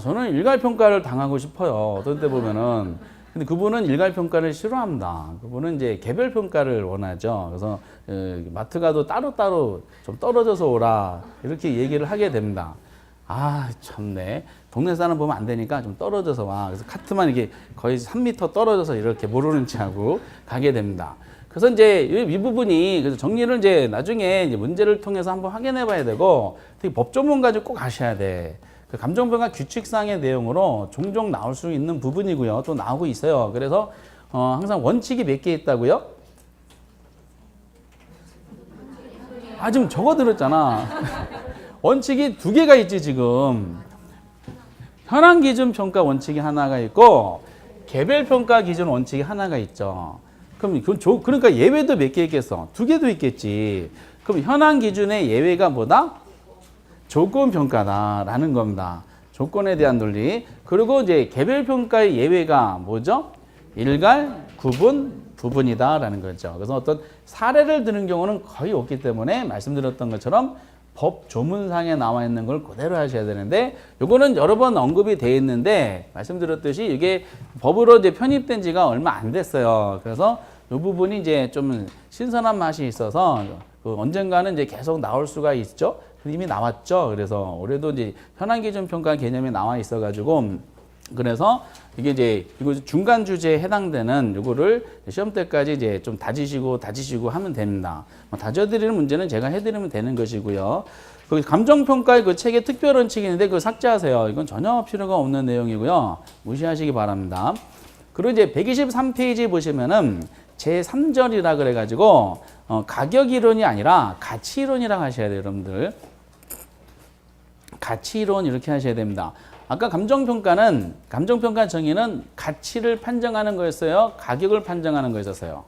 S1: 저는 일괄평가를 당하고 싶어요. 어떤 때 보면은. 근데 그분은 일괄평가를 싫어합니다. 그분은 이제 개별평가를 원하죠. 그래서 마트 가도 따로따로 좀 떨어져서 오라 이렇게 얘기를 하게 됩니다. 참네. 동네 사람 보면 안 되니까 좀 떨어져서 와. 그래서 카트만 이렇게 거의 3m 떨어져서 이렇게 모르는 체 하고 가게 됩니다. 그래서 이제 이 부분이 그래서 정리를 이제 나중에 이제 문제를 통해서 한번 확인해 봐야 되고 특히 법 전문가들 꼭 아셔야 돼. 그 감정평가 규칙상의 내용으로 종종 나올 수 있는 부분이고요. 또 나오고 있어요. 그래서 항상 원칙이 몇 개 있다고요? 지금 적어들었잖아. 원칙이 2개가 있지 지금. 현황 기준 평가 원칙이 하나가 있고 개별 평가 기준 원칙이 하나가 있죠. 그럼 그러니까 예외도 몇 개 있겠어? 2개도 있겠지. 그럼 현황 기준의 예외가 뭐다? 조건 평가다라는 겁니다. 조건에 대한 논리. 그리고 이제 개별 평가의 예외가 뭐죠? 일괄, 구분, 부분이다라는 거죠. 그래서 어떤 사례를 드는 경우는 거의 없기 때문에 말씀드렸던 것처럼 법 조문상에 나와 있는 걸 그대로 하셔야 되는데 요거는 여러 번 언급이 돼 있는데 말씀드렸듯이 이게 법으로 이제 편입된 지가 얼마 안 됐어요. 그래서 이 부분이 이제 좀 신선한 맛이 있어서 언젠가는 이제 계속 나올 수가 있죠. 이미 나왔죠. 그래서 올해도 이제 현황 기준 평가 개념이 나와 있어가지고 그래서 이게 이제 이거 중간 주제에 해당되는 요거를 시험 때까지 이제 좀 다지시고 하면 됩니다. 다져드리는 문제는 제가 해드리면 되는 것이고요. 그 감정평가의 그 책에 특별 원칙이 있는데 그거 삭제하세요. 이건 전혀 필요가 없는 내용이고요. 무시하시기 바랍니다. 그리고 이제 123페이지 보시면은 제3절이라 그래가지고 가격 이론이 아니라 가치 이론이라고 하셔야 돼요, 여러분들. 가치 이론 이렇게 하셔야 됩니다. 아까 감정평가 정의는 가치를 판정하는 거였어요? 가격을 판정하는 거였었어요?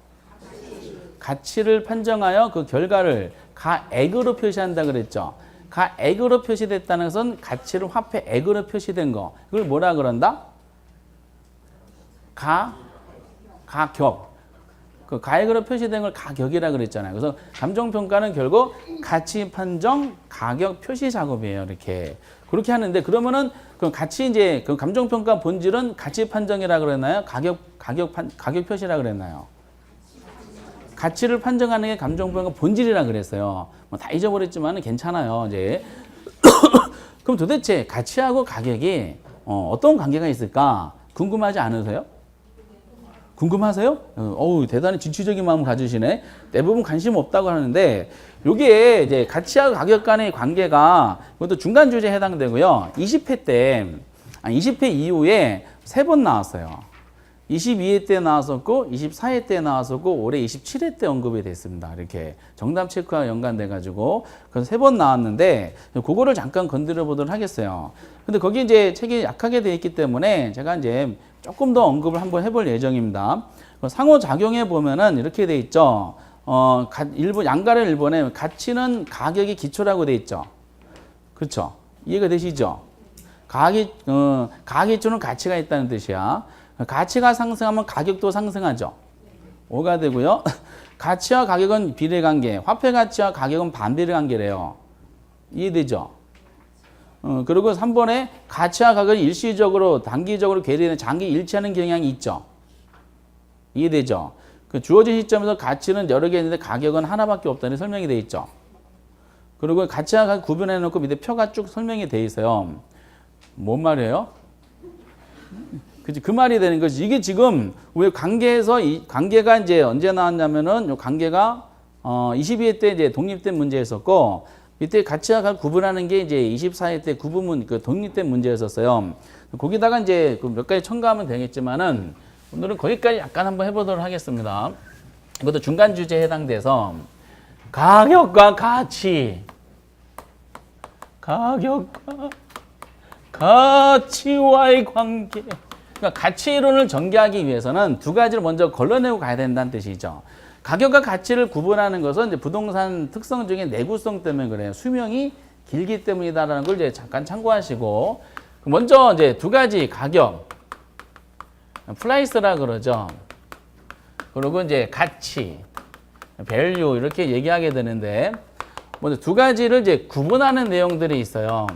S1: 가치를 판정하여 그 결과를 가액으로 표시한다 그랬죠? 가액으로 표시됐다는 것은 가치를 화폐액으로 표시된 거. 그걸 뭐라 그런다? 가격. 그 가액으로 표시된 걸 가격이라 그랬잖아요. 그래서 감정평가는 결국 가치 판정, 가격 표시 작업이에요. 이렇게. 그렇게 하는데 그러면은 그 가치 이제 그 감정평가 본질은 가치 판정이라 그랬나요? 가격 표시라 그랬나요? 가치를 판정하는 게 감정평가 본질이라 그랬어요. 뭐 다 잊어버렸지만 괜찮아요. 이제 그럼 도대체 가치하고 가격이 어떤 관계가 있을까? 궁금하지 않으세요? 궁금하세요? 대단히 진취적인 마음을 가지시네. 대부분 관심 없다고 하는데, 요게 이제 가치와 가격 간의 관계가, 그것도 중간 주제에 해당되고요. 20회 이후에 3번 나왔어요. 22회 때 나왔었고 24회 때 나왔었고 올해 27회 때 언급이 됐습니다. 이렇게 정답 체크와 연관돼 가지고 그래서 3번 나왔는데 그거를 잠깐 건드려 보도록 하겠어요. 근데 거기 이제 책이 약하게 돼 있기 때문에 제가 이제 조금 더 언급을 한번 해볼 예정입니다. 상호작용에 보면은 이렇게 돼 있죠. 일본 양가를 일본에 가치는 가격이 기초라고 돼 있죠. 그렇죠? 이해가 되시죠? 가기초는 가치가 있다는 뜻이야. 가치가 상승하면 가격도 상승하죠. 5가 되고요. 가치와 가격은 비례관계, 화폐 가치와 가격은 반비례관계래요. 이해되죠? 그리고 3번에 가치와 가격은 일시적으로 단기적으로 괴리되는 장기 일치하는 경향이 있죠. 이해되죠? 그 주어진 시점에서 가치는 여러 개 있는데 가격은 하나밖에 없다는 설명이 되어 있죠. 그리고 가치와 가격 구분해 놓고 밑에 표가 쭉 설명이 되어 있어요. 뭔 말이에요? 그치, 그 말이 되는 거지. 이게 지금 왜 관계에서 이 관계가 이제 언제 나왔냐면은 요 관계가 22회 때 이제 독립된 문제였었고 밑에 가치와 가격 구분하는 게 이제 24회 때 구분 그 독립된 문제였었어요. 거기다가 이제 그 몇 가지 첨가하면 되겠지만은 오늘은 거기까지 약간 한번 해보도록 하겠습니다. 이것도 중간 주제에 해당돼서 가격과 가치, 가격과 가치와의 관계. 그러니까 가치 이론을 전개하기 위해서는 두 가지를 먼저 걸러내고 가야 된다는 뜻이죠. 가격과 가치를 구분하는 것은 이제 부동산 특성 중에 내구성 때문에 그래요. 수명이 길기 때문이다라는 걸 이제 잠깐 참고하시고, 먼저 이제 두 가지 가격, 프라이스라 그러죠. 그리고 이제 가치, 밸류 이렇게 얘기하게 되는데, 먼저 두 가지를 이제 구분하는 내용들이 있어요.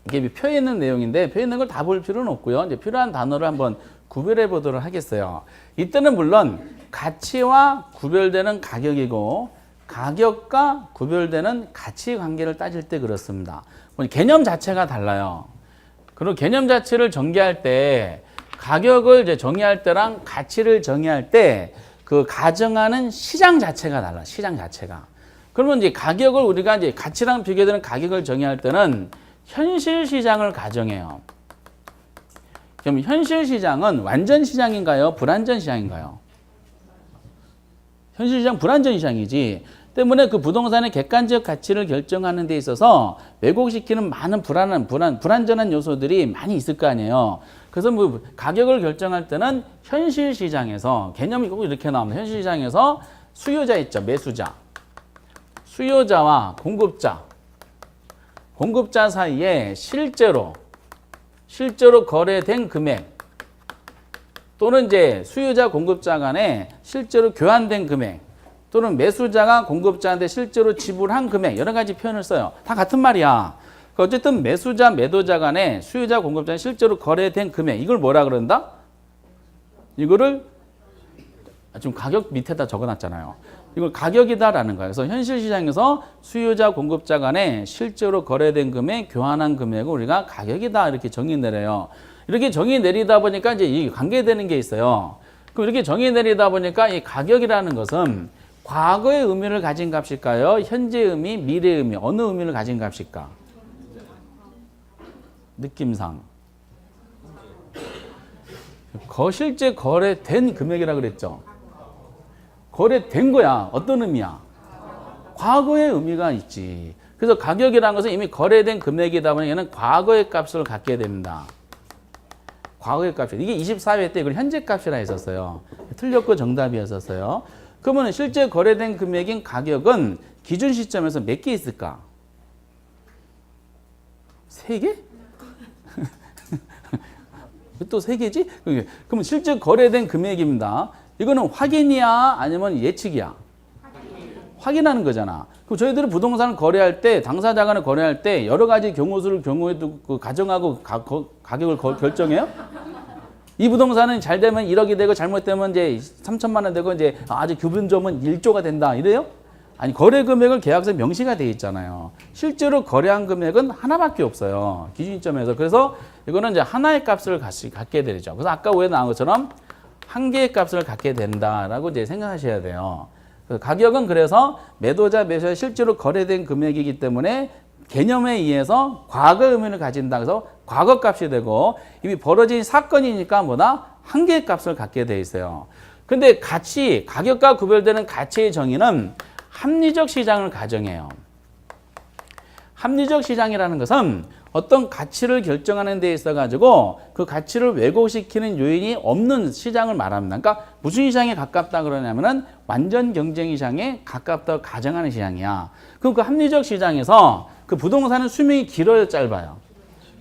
S1: 이게 표에 있는 내용인데 표에 있는 걸 다 볼 필요는 없고요. 이제 필요한 단어를 한번 구별해 보도록 하겠어요. 이때는 물론 가치와 구별되는 가격이고 가격과 구별되는 가치 관계를 따질 때 그렇습니다. 개념 자체가 달라요. 그리고 개념 자체를 전개할 때 가격을 이제 정의할 때랑 가치를 정의할 때 그 가정하는 시장 자체가 달라. 시장 자체가. 그러면 이제 가격을 우리가 이제 가치랑 비교되는 가격을 정의할 때는 현실 시장을 가정해요. 그럼 현실 시장은 완전 시장인가요? 불완전 시장인가요? 현실 시장 불완전 시장이지. 때문에 그 부동산의 객관적 가치를 결정하는 데 있어서 왜곡시키는 많은 불완전한 요소들이 많이 있을 거 아니에요. 그래서 뭐 가격을 결정할 때는 현실 시장에서 개념이 꼭 이렇게 나옵니다. 현실 시장에서 수요자 있죠. 매수자. 수요자와 공급자 사이에 실제로 거래된 금액 또는 이제 수요자 공급자 간에 실제로 교환된 금액 또는 매수자가 공급자한테 실제로 지불한 금액 여러 가지 표현을 써요. 다 같은 말이야. 어쨌든 매수자 매도자 간에 수요자 공급자 실제로 거래된 금액 이걸 뭐라 그런다? 이거를 지금 가격 밑에다 적어놨잖아요. 이걸 가격이다라는 거예요. 그래서 현실 시장에서 수요자 공급자 간에 실제로 거래된 금액, 교환한 금액을 우리가 가격이다 이렇게 정의 내려요. 이렇게 정의 내리다 보니까 이제 이 관계되는 게 있어요. 그럼 이렇게 정의 내리다 보니까 이 가격이라는 것은 과거의 의미를 가진 값일까요? 현재 의미, 미래 의미 어느 의미를 가진 값일까? 느낌상 실제 거래된 금액이라 그랬죠. 거래된 거야. 어떤 의미야? 과거의 의미가 있지. 그래서 가격이라는 것은 이미 거래된 금액이다 보니 얘는 과거의 값을 갖게 됩니다. 과거의 값이. 이게 24회 때 이걸 현재 값이라 했었어요. 틀렸고 정답이었었어요. 그러면 실제 거래된 금액인 가격은 기준 시점에서 몇 개 있을까? 3개? 또 3개지? 그러면 실제 거래된 금액입니다. 이거는 확인이야? 아니면 예측이야? 확인하는 거잖아. 그럼 저희들은 부동산을 거래할 때, 당사자 간을 거래할 때 여러 가지 경우수를 경우에도 가정하고 가격을 결정해요? 이 부동산은 잘 되면 1억이 되고 잘못되면 이제 3천만 원 되고 이제 아주 교분점은 1조가 된다. 이래요? 아니, 거래 금액을 계약서에 명시가 돼 있잖아요. 실제로 거래한 금액은 하나밖에 없어요. 기준점에서. 그래서 이거는 이제 하나의 값을 갖게 되죠. 그래서 아까 왜 나온 것처럼 한 개의 값을 갖게 된다라고 이제 생각하셔야 돼요. 가격은 그래서 매도자, 매수자 실제로 거래된 금액이기 때문에 개념에 의해서 과거 의미를 가진다. 그래서 과거 값이 되고 이미 벌어진 사건이니까 뭐다? 한계의 값을 갖게 돼 있어요. 근데 가격과 구별되는 가치의 정의는 합리적 시장을 가정해요. 합리적 시장이라는 것은 어떤 가치를 결정하는 데 있어 가지고 그 가치를 왜곡시키는 요인이 없는 시장을 말합니다. 그러니까 무슨 시장에 가깝다 그러냐면은 완전 경쟁 시장에 가깝다고 가정하는 시장이야. 그럼 그 합리적 시장에서 그 부동산은 수명이 길어요, 짧아요?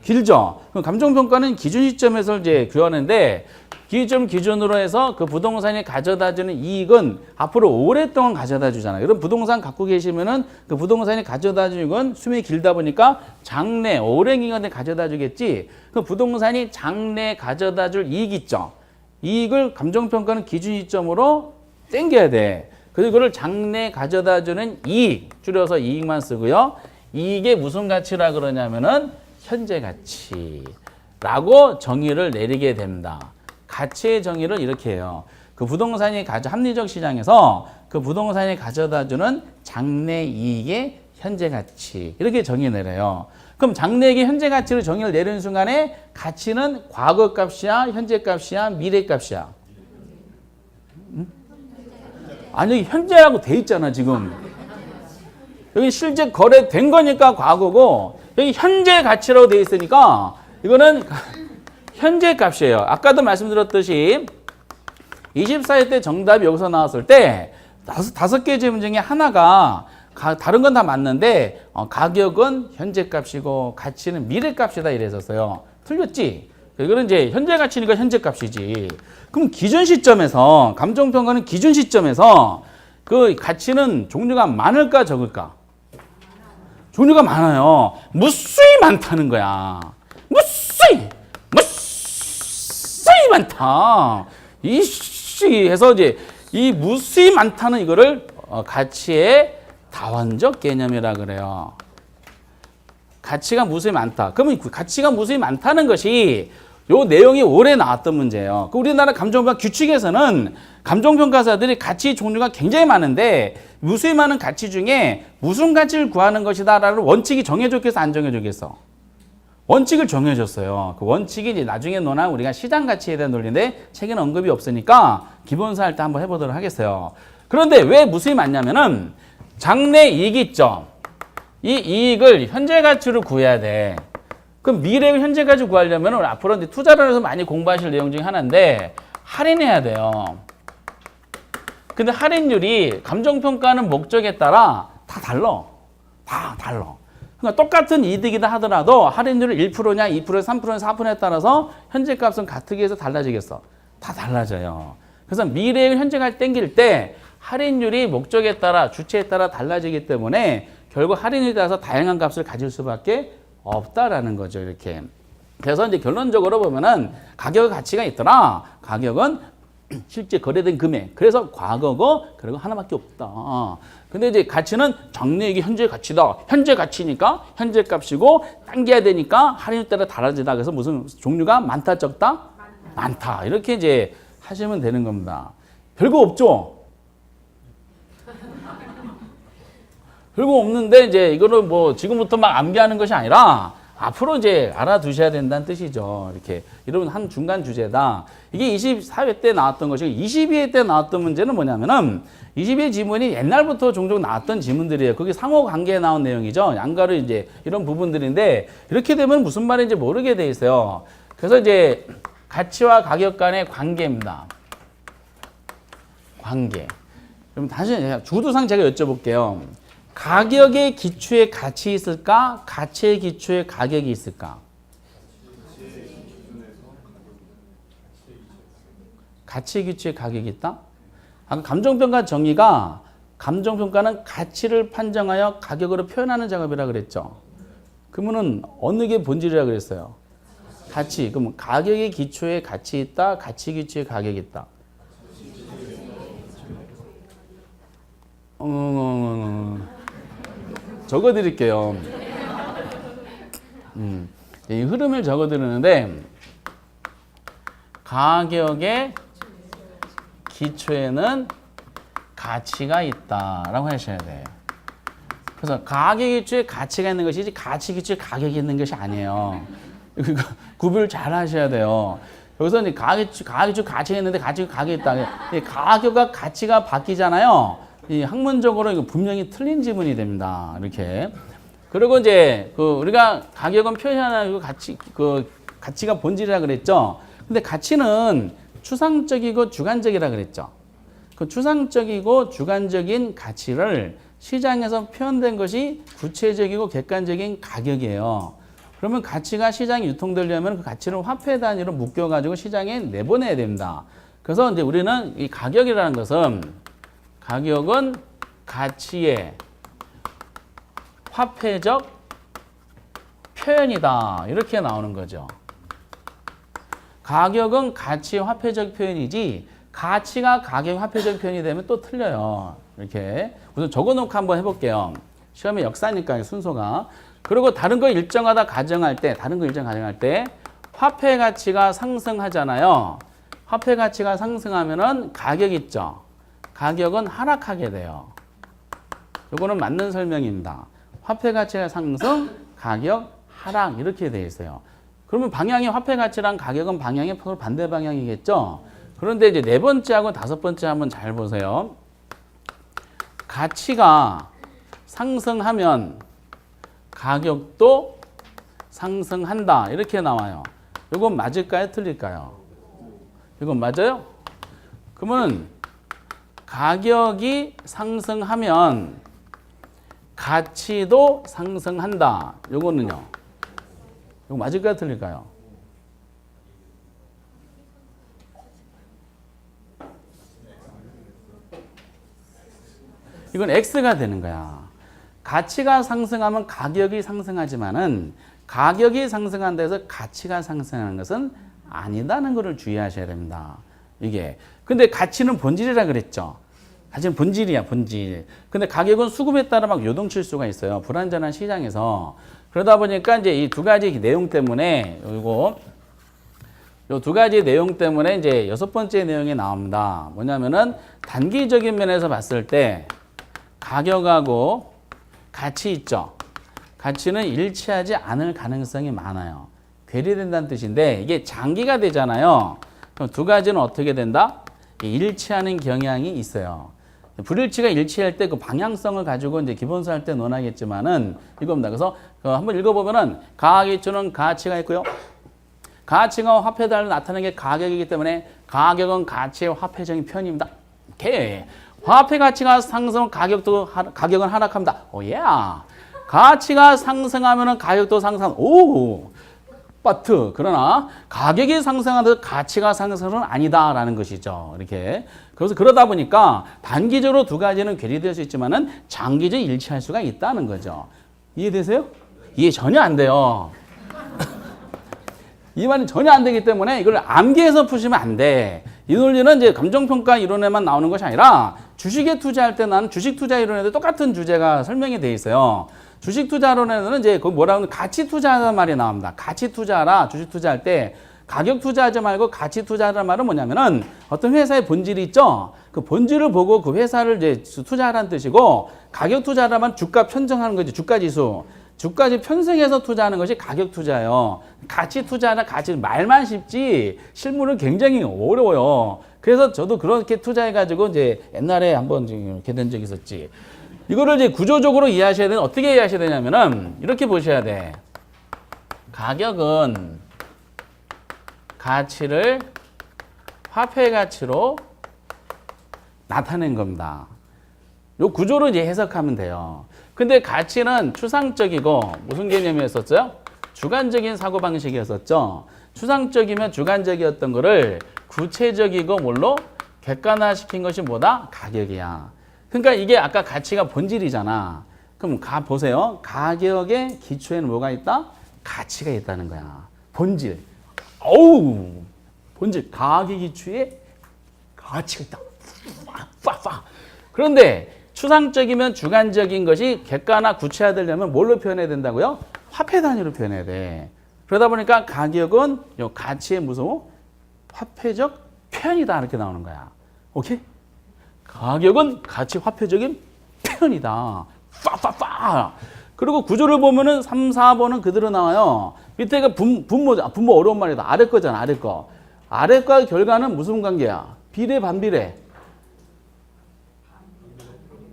S1: 길죠. 그럼 감정평가는 기준 시점에서 이제 구하는데 기준 기준으로 해서 그 부동산이 가져다주는 이익은 앞으로 오랫동안 가져다 주잖아요. 그럼 부동산 갖고 계시면은 그 부동산이 가져다 주는 건 수명이 길다 보니까 장래 오랜 기간에 가져다 주겠지. 그 부동산이 장래 가져다 줄 이익 있죠. 이익을 감정평가는 기준 시점으로 땡겨야 돼. 그리고 그걸 장래 가져다 주는 이익, 줄여서 이익만 쓰고요. 이익의 무슨 가치라 그러냐면은 현재 가치라고 정의를 내리게 됩니다. 가치의 정의를 이렇게 해요. 그 부동산이 합리적 시장에서 그 부동산이 가져다주는 장래 이익의 현재 가치 이렇게 정의 내려요. 그럼 장래 이익의 현재 가치를 정의를 내리는 순간에 가치는 과거 값이야, 현재 값이야, 미래 값이야? 아니 여기 현재라고 돼 있잖아 지금. 여기 실제 거래된 거니까 과거고 여기 현재 가치라고 돼 있으니까 이거는 현재 값이에요. 아까도 말씀드렸듯이 24회 때 정답이 여기서 나왔을 때 다섯 개 질문 중에 하나가 다른 건 다 맞는데 가격은 현재 값이고 가치는 미래 값이다 이랬었어요. 틀렸지? 이거는 이제 현재 가치니까 현재 값이지. 그럼 기준 시점에서 감정평가는 기준 시점에서 그 가치는 종류가 많을까 적을까? 종류가 많아요. 무수히 많다는 거야. 무수히 많다. 이씨 해서 이제 이 무수히 많다는 이거를 가치의 다원적 개념이라 그래요. 가치가 무수히 많다. 그러면 가치가 무수히 많다는 것이 요 내용이 오래 나왔던 문제예요. 우리나라 감정평가 규칙에서는 감정평가사들이 가치 종류가 굉장히 많은데 무수히 많은 가치 중에 무슨 가치를 구하는 것이다라는 원칙이 정해졌겠어, 안 정해졌겠어? 원칙을 정해줬어요. 그 원칙이 이제 나중에 논한 우리가 시장 가치에 대한 논리인데 책에는 언급이 없으니까 기본사 할 때 한번 해보도록 하겠어요. 그런데 왜 무수히 많냐면은 장래 이익이 있죠. 이 이익을 현재 가치로 구해야 돼. 그럼 미래의 현재 가치 구하려면 앞으로 이제 투자를 해서 많이 공부하실 내용 중에 하나인데 할인해야 돼요. 근데 할인율이 감정평가하는 목적에 따라 다 달라. 다 달라. 그러니까 똑같은 이득이다 하더라도 할인율이 1%냐, 2%, 3%냐, 4%에 따라서 현재 값은 같게 해서 달라지겠어. 다 달라져요. 그래서 미래의 현재 가치 땡길 때 할인율이 목적에 따라, 주체에 따라 달라지기 때문에 결국 할인율에 따라서 다양한 값을 가질 수밖에 없다라는 거죠. 이렇게. 그래서 이제 결론적으로 보면은 가격의 가치가 있더라. 가격은 실제 거래된 금액. 그래서 과거고 그리고 하나밖에 없다. 근데 이제 가치는 장래이익이 현재 가치다. 현재 가치니까 현재 값이고 당겨야 되니까 할인율 따라 달라지다. 그래서 무슨 종류가 많다 적다? 많다. 이렇게 이제 하시면 되는 겁니다. 별거 없죠? 별거 없는데 이제 이거는 뭐 지금부터 막 암기하는 것이 아니라 앞으로 이제 알아두셔야 된다는 뜻이죠. 이렇게 이런 한 중간 주제다. 이게 24회 때 나왔던 것이고 22회 때 나왔던 문제는 뭐냐면은 22회 지문이 옛날부터 종종 나왔던 지문들이에요. 그게 상호 관계에 나온 내용이죠. 양가로 이제 이런 부분들인데 이렇게 되면 무슨 말인지 모르게 돼 있어요. 그래서 이제 가치와 가격 간의 관계입니다. 관계. 그럼 다시 주도상 제가 여쭤볼게요. 가격의 기초에 가치 있을까? 가치의 기초에 가격이 있을까? 가치 기초에 가격이 있다? 아까 감정평가 정의가 감정평가는 가치를 판정하여 가격으로 표현하는 작업이라 그랬죠. 그러면은 어느 게 본질이라 그랬어요? 가치. 그럼 가격의 기초에 가치 있다? 가치 기초에 가격이 있다? 적어드릴게요. 이 흐름을 적어드리는데 가격의 기초에는 가치가 있다라고 하셔야 돼요. 그래서 가격 기초에 가치가 있는 것이지 가치 기초에 가격이 있는 것이 아니에요. 구별 잘 하셔야 돼요. 여기서 이제 가격이 가치가 있는데 가치가 있다. 이 가격과 가치가 바뀌잖아요. 이 학문적으로 이거 분명히 틀린 지문이 됩니다. 이렇게. 그리고 이제 우리가 가격은 표현하고 가치가 본질이라 그랬죠. 근데 가치는 추상적이고 주관적이라 그랬죠. 그 추상적이고 주관적인 가치를 시장에서 표현된 것이 구체적이고 객관적인 가격이에요. 그러면 가치가 시장에 유통되려면 그 가치를 화폐 단위로 묶여가지고 시장에 내보내야 됩니다. 그래서 이제 우리는 이 가격이라는 것은 가격은 가치의 화폐적 표현이다. 이렇게 나오는 거죠. 가격은 가치의 화폐적 표현이지 가치가 가격의 화폐적 표현이 되면 또 틀려요. 이렇게 우선 적어놓고 한번 해볼게요. 시험의 역사니까 순서가. 그리고 다른 거 일정하다 가정할 때 화폐 가치가 상승하잖아요. 화폐 가치가 상승하면은 가격 있죠. 가격은 하락하게 돼요. 요거는 맞는 설명입니다. 화폐 가치가 상승, 가격 하락 이렇게 돼 있어요. 그러면 방향이 화폐 가치랑 가격은 방향이 서로 반대 방향이겠죠. 그런데 이제 네 번째하고 다섯 번째 한번 잘 보세요. 가치가 상승하면 가격도 상승한다 이렇게 나와요. 이건 맞을까요? 틀릴까요? 이건 맞아요? 그러면 가격이 상승하면 가치도 상승한다. 요거는요. 이거 맞을까요? 틀릴까요? 이건 X가 되는 거야. 가치가 상승하면 가격이 상승하지만은 가격이 상승한다 해서 가치가 상승하는 것은 아니다는 것을 주의하셔야 됩니다. 이게. 근데 가치는 본질이라 그랬죠. 가치는 본질이야, 본질. 근데 가격은 수급에 따라 막 요동칠 수가 있어요. 불안전한 시장에서. 그러다 보니까 이제 이 두 가지 내용 때문에 요 두 가지 내용 때문에 이제 여섯 번째 내용이 나옵니다. 뭐냐면은 단기적인 면에서 봤을 때 가격하고 가치 있죠. 가치는 일치하지 않을 가능성이 많아요. 괴리된다는 뜻인데 이게 장기가 되잖아요. 그럼 두 가지는 어떻게 된다? 일치하는 경향이 있어요. 불일치가 일치할 때 그 방향성을 가지고 이제 기본서 할 때 논하겠지만은 이겁니다. 그래서 한번 읽어보면은 가기초는 가치가 있고요. 가치가 화폐 단위로 나타나는 게 가격이기 때문에 가격은 가치의 화폐적인 표현입니다. 오케이. 화폐 가치가 상승, 가격은 하락합니다. 오예. 가치가 상승하면은 가격도 상승. 오. but 그러나 가격이 상승하면서 가치가 상승은 아니다라는 것이죠. 이렇게. 그래서 그러다 보니까 단기적으로 두 가지는 괴리될 수 있지만은 장기적으로 일치할 수가 있다는 거죠. 이해되세요? 이해 전혀 안 돼요. 이 말은 전혀 안 되기 때문에 이걸 암기해서 푸시면 안 돼. 이 논리는 이제 감정평가 이론에만 나오는 것이 아니라 주식에 투자할 때 나는 주식 투자 이론에도 똑같은 주제가 설명이 돼 있어요. 주식 투자론에는 이제 그 뭐라고 하면 가치 투자하는 말이 나옵니다. 가치 투자라 주식 투자할 때 가격 투자하지 말고 가치 투자하는 말은 뭐냐면은 어떤 회사의 본질이 있죠. 그 본질을 보고 그 회사를 이제 투자하라는 뜻이고 가격 투자라면 주가 편성하는 거지. 주가 지수. 주가지 편성해서 투자하는 것이 가격 투자예요. 가치 투자나 가치 말만 쉽지 실물은 굉장히 어려워요. 그래서 저도 그렇게 투자해가지고 이제 옛날에 한번 이렇게 된 적이 있었지. 이거를 이제 구조적으로 이해하셔야 되는 어떻게 이해하셔야 되냐면은 이렇게 보셔야 돼. 가격은 가치를 화폐 가치로 나타낸 겁니다. 요 구조로 이제 해석하면 돼요. 근데 가치는 추상적이고 무슨 개념이었었어요? 주관적인 사고방식이었었죠. 추상적이면 주관적이었던 거를 구체적이고 뭘로 객관화시킨 것이 뭐다? 가격이야. 그러니까 이게 아까 가치가 본질이잖아. 그럼 보세요. 가격의 기초에는 뭐가 있다? 가치가 있다는 거야. 본질. 어우, 본질. 가격 기초에 가치가 있다. 그런데 추상적이면 주관적인 것이 객관화 구체화되려면 뭘로 표현해야 된다고요? 화폐 단위로 표현해야 돼. 그러다 보니까 가격은 요 가치의 무슨 화폐적 표현이다 이렇게 나오는 거야. 오케이? 가격은 가치 화폐적인 표현이다. 그리고 구조를 보면은 3, 4번은 그대로 나와요. 밑에가 분모죠. 분모 어려운 말이다. 아래 거잖아, 아래 거. 아래과 결과는 무슨 관계야? 비례, 반비례?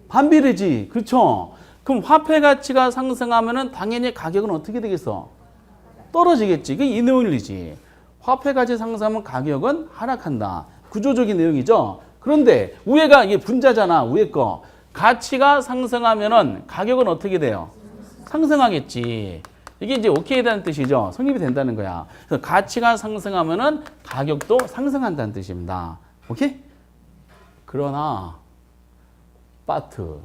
S1: 반비례지. 그렇죠? 그럼 화폐 가치가 상승하면은 당연히 가격은 어떻게 되겠어? 떨어지겠지. 그게 이 내용이지. 화폐 가치 상승하면 가격은 하락한다. 구조적인 내용이죠. 그런데 위에가 이게 분자잖아. 위에 거. 가치가 상승하면은 가격은 어떻게 돼요? 상승하겠지. 이게 이제 오케이라는 뜻이죠. 성립이 된다는 거야. 그래서 가치가 상승하면은 가격도 상승한다는 뜻입니다. 오케이? 그러나 빠트.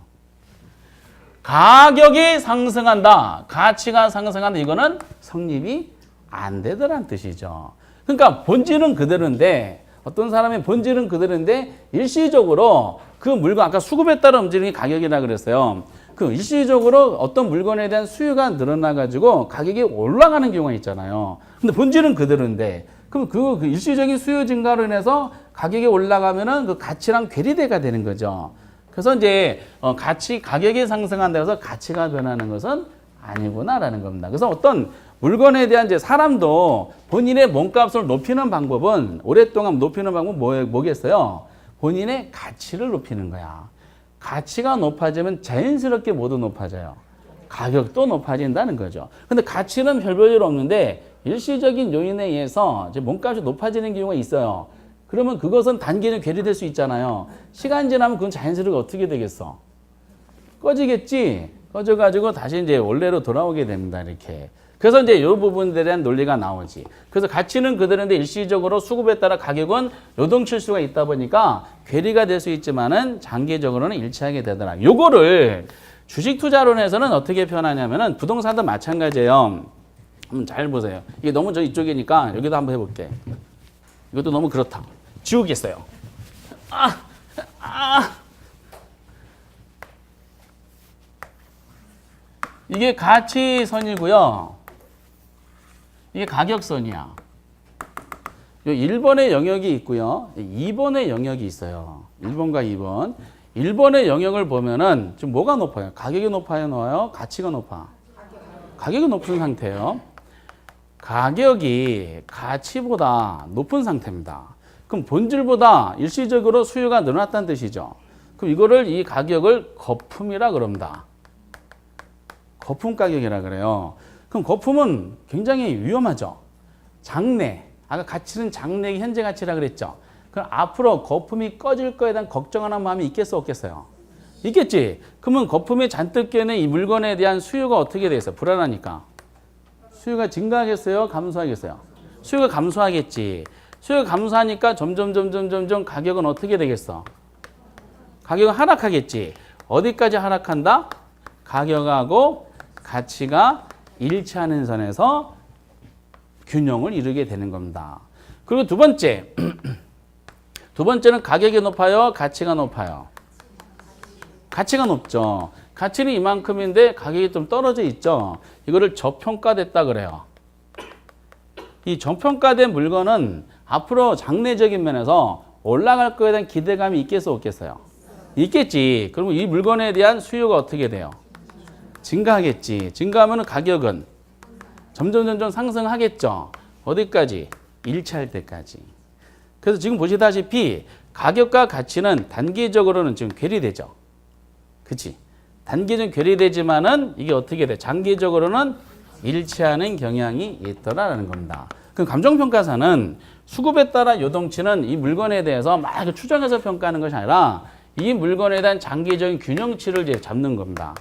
S1: 가격이 상승한다. 가치가 상승한다. 이거는 성립이 안 되더란 뜻이죠. 그러니까 본질은 그대로인데 어떤 사람의 본질은 그대로인데 일시적으로 그 물건 아까 수급에 따라 움직이는 게 가격이라 그랬어요. 그 일시적으로 어떤 물건에 대한 수요가 늘어나 가지고 가격이 올라가는 경우가 있잖아요. 근데 본질은 그대로인데 그럼 그 일시적인 수요 증가로 인해서 가격이 올라가면은 그 가치랑 괴리대가 되는 거죠. 그래서 이제 가격이 상승한다고 해서 가치가 변하는 것은 아니구나라는 겁니다. 그래서 어떤 물건에 대한 이제 사람도 본인의 몸값을 높이는 방법은 오랫동안 높이는 방법은 뭐겠어요? 본인의 가치를 높이는 거야. 가치가 높아지면 자연스럽게 뭐도 높아져요. 가격도 높아진다는 거죠. 근데 가치는 별 볼일 없는데 일시적인 요인에 의해서 이제 몸값이 높아지는 경우가 있어요. 그러면 그것은 단기는 괴리될 수 있잖아요. 시간 지나면 그건 자연스럽게 어떻게 되겠어? 꺼지겠지? 꺼져가지고 다시 이제 원래로 돌아오게 됩니다. 이렇게. 그래서 이제 이 부분들에 대한 논리가 나오지. 그래서 가치는 그대로인데 일시적으로 수급에 따라 가격은 요동칠 수가 있다 보니까 괴리가 될 수 있지만은 장기적으로는 일치하게 되더라. 요거를 주식 투자론에서는 어떻게 표현하냐면은 부동산도 마찬가지예요. 잘 보세요. 이게 너무 저 이쪽이니까 여기도 한번 해볼게. 이것도 너무 그렇다. 지우겠어요. 이게 가치선이고요. 이게 가격선이야. 요 1번의 영역이 있고요. 2번의 영역이 있어요. 1번과 2번. 1번의 영역을 보면은 지금 뭐가 높아요? 가격이 높아요, 높아요? 가치가 높아? 가격이 높은 상태예요. 가격이 가치보다 높은 상태입니다. 그럼 본질보다 일시적으로 수요가 늘어났다는 뜻이죠. 그럼 이거를 이 가격을 거품이라 그럽니다. 거품 가격이라 그래요. 그럼 거품은 굉장히 위험하죠. 장래. 아까 가치는 장래의 현재 가치라 그랬죠. 그럼 앞으로 거품이 꺼질 거에 대한 걱정하는 마음이 있겠어, 없겠어요? 있겠지. 그러면 거품에 잔뜩 껴있는 이 물건에 대한 수요가 어떻게 돼 있어요? 불안하니까. 수요가 증가하겠어요? 감소하겠어요? 수요가 감소하겠지. 수요가 감소하니까 점점 가격은 어떻게 되겠어? 가격은 하락하겠지. 어디까지 하락한다? 가격하고 가치가 일치하는 선에서 균형을 이루게 되는 겁니다. 그리고 두 번째. 두 번째는 가격이 높아요? 가치가 높아요? 가치가 높죠. 가치는 이만큼인데 가격이 좀 떨어져 있죠. 이거를 저평가됐다 그래요. 이 저평가된 물건은 앞으로 장래적인 면에서 올라갈 거에 대한 기대감이 있겠어, 없겠어요? 있겠지. 그러면 이 물건에 대한 수요가 어떻게 돼요? 증가하겠지. 증가하면 가격은 점점 상승하겠죠. 어디까지? 일치할 때까지. 그래서 지금 보시다시피 가격과 가치는 단기적으로는 지금 괴리되죠. 그치? 단기적으로 괴리되지만은 이게 어떻게 돼? 장기적으로는 일치하는 경향이 있더라라는 겁니다. 그럼 감정평가사는 수급에 따라 요동치는 이 물건에 대해서 막 추정해서 평가하는 것이 아니라 이 물건에 대한 장기적인 균형치를 이제 잡는 겁니다.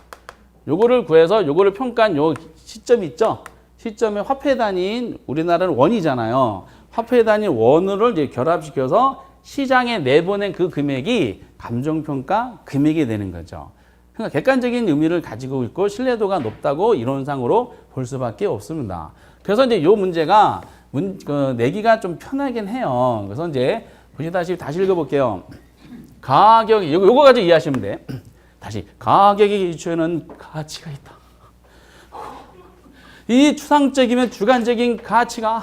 S1: 요거를 구해서 요거를 평가한 요 시점 있죠? 시점에 화폐 단위인 우리나라는 원이잖아요. 화폐 단위 원으로 이제 결합시켜서 시장에 내보낸 그 금액이 감정평가 금액이 되는 거죠. 그러니까 객관적인 의미를 가지고 있고 신뢰도가 높다고 이론상으로 볼 수밖에 없습니다. 그래서 이제 요 문제가 내기가 좀 편하긴 해요. 그래서 이제 보시다시피 다시 읽어볼게요. 가격이 요거 가지고 이해하시면 돼. 다시 가격의 기초에는 가치가 있다. 이 추상적이면 주관적인 가치가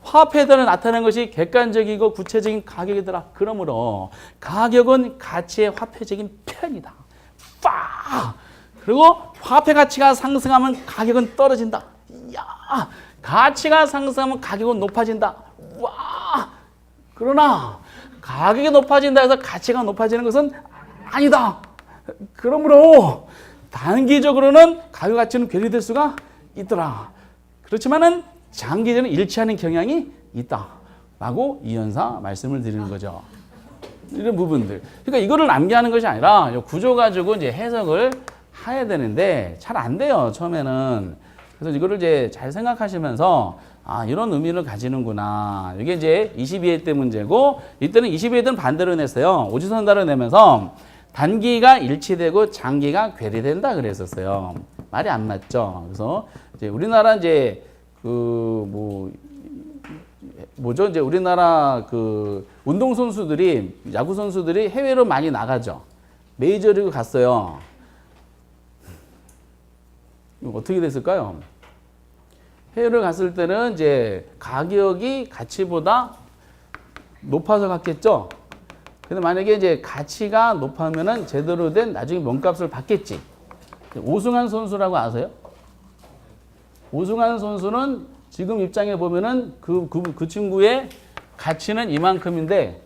S1: 화폐들을 나타내는 것이 객관적이고 구체적인 가격이더라. 그러므로 가격은 가치의 화폐적인 편이다. 그리고 화폐 가치가 상승하면 가격은 떨어진다. 야, 가치가 상승하면 가격은 높아진다. 와, 그러나 가격이 높아진다 해서 가치가 높아지는 것은 아니다. 그러므로 단기적으로는 가격 가치는 괴리될 수가 있더라. 그렇지만은 장기적으로는 일치하는 경향이 있다라고 이연사 말씀을 드리는 거죠. 이런 부분들. 그러니까 이거를 남기하는 것이 아니라 구조 가지고 이제 해석을 해야 되는데 잘 안 돼요, 처음에는. 그래서 이거를 이제 잘 생각하시면서 아, 이런 의미를 가지는구나. 이게 이제 22회 때 문제고, 이때는 22회 때는 반대로 냈어요. 오지선다를 내면서 단기가 일치되고 장기가 괴리된다 그랬었어요. 말이 안 맞죠. 그래서 이제 우리나라 이제 뭐죠? 이제 우리나라 운동 선수들이, 야구 선수들이 해외로 많이 나가죠. 메이저리그 갔어요. 어떻게 됐을까요? 해외를 갔을 때는 이제 가격이 가치보다 높아서 갔겠죠. 근데 만약에 이제 가치가 높으면은 제대로 된 나중에 몸값을 받겠지. 오승환 선수라고 아세요? 오승환 선수는 지금 입장에 보면은 그 친구의 가치는 이만큼인데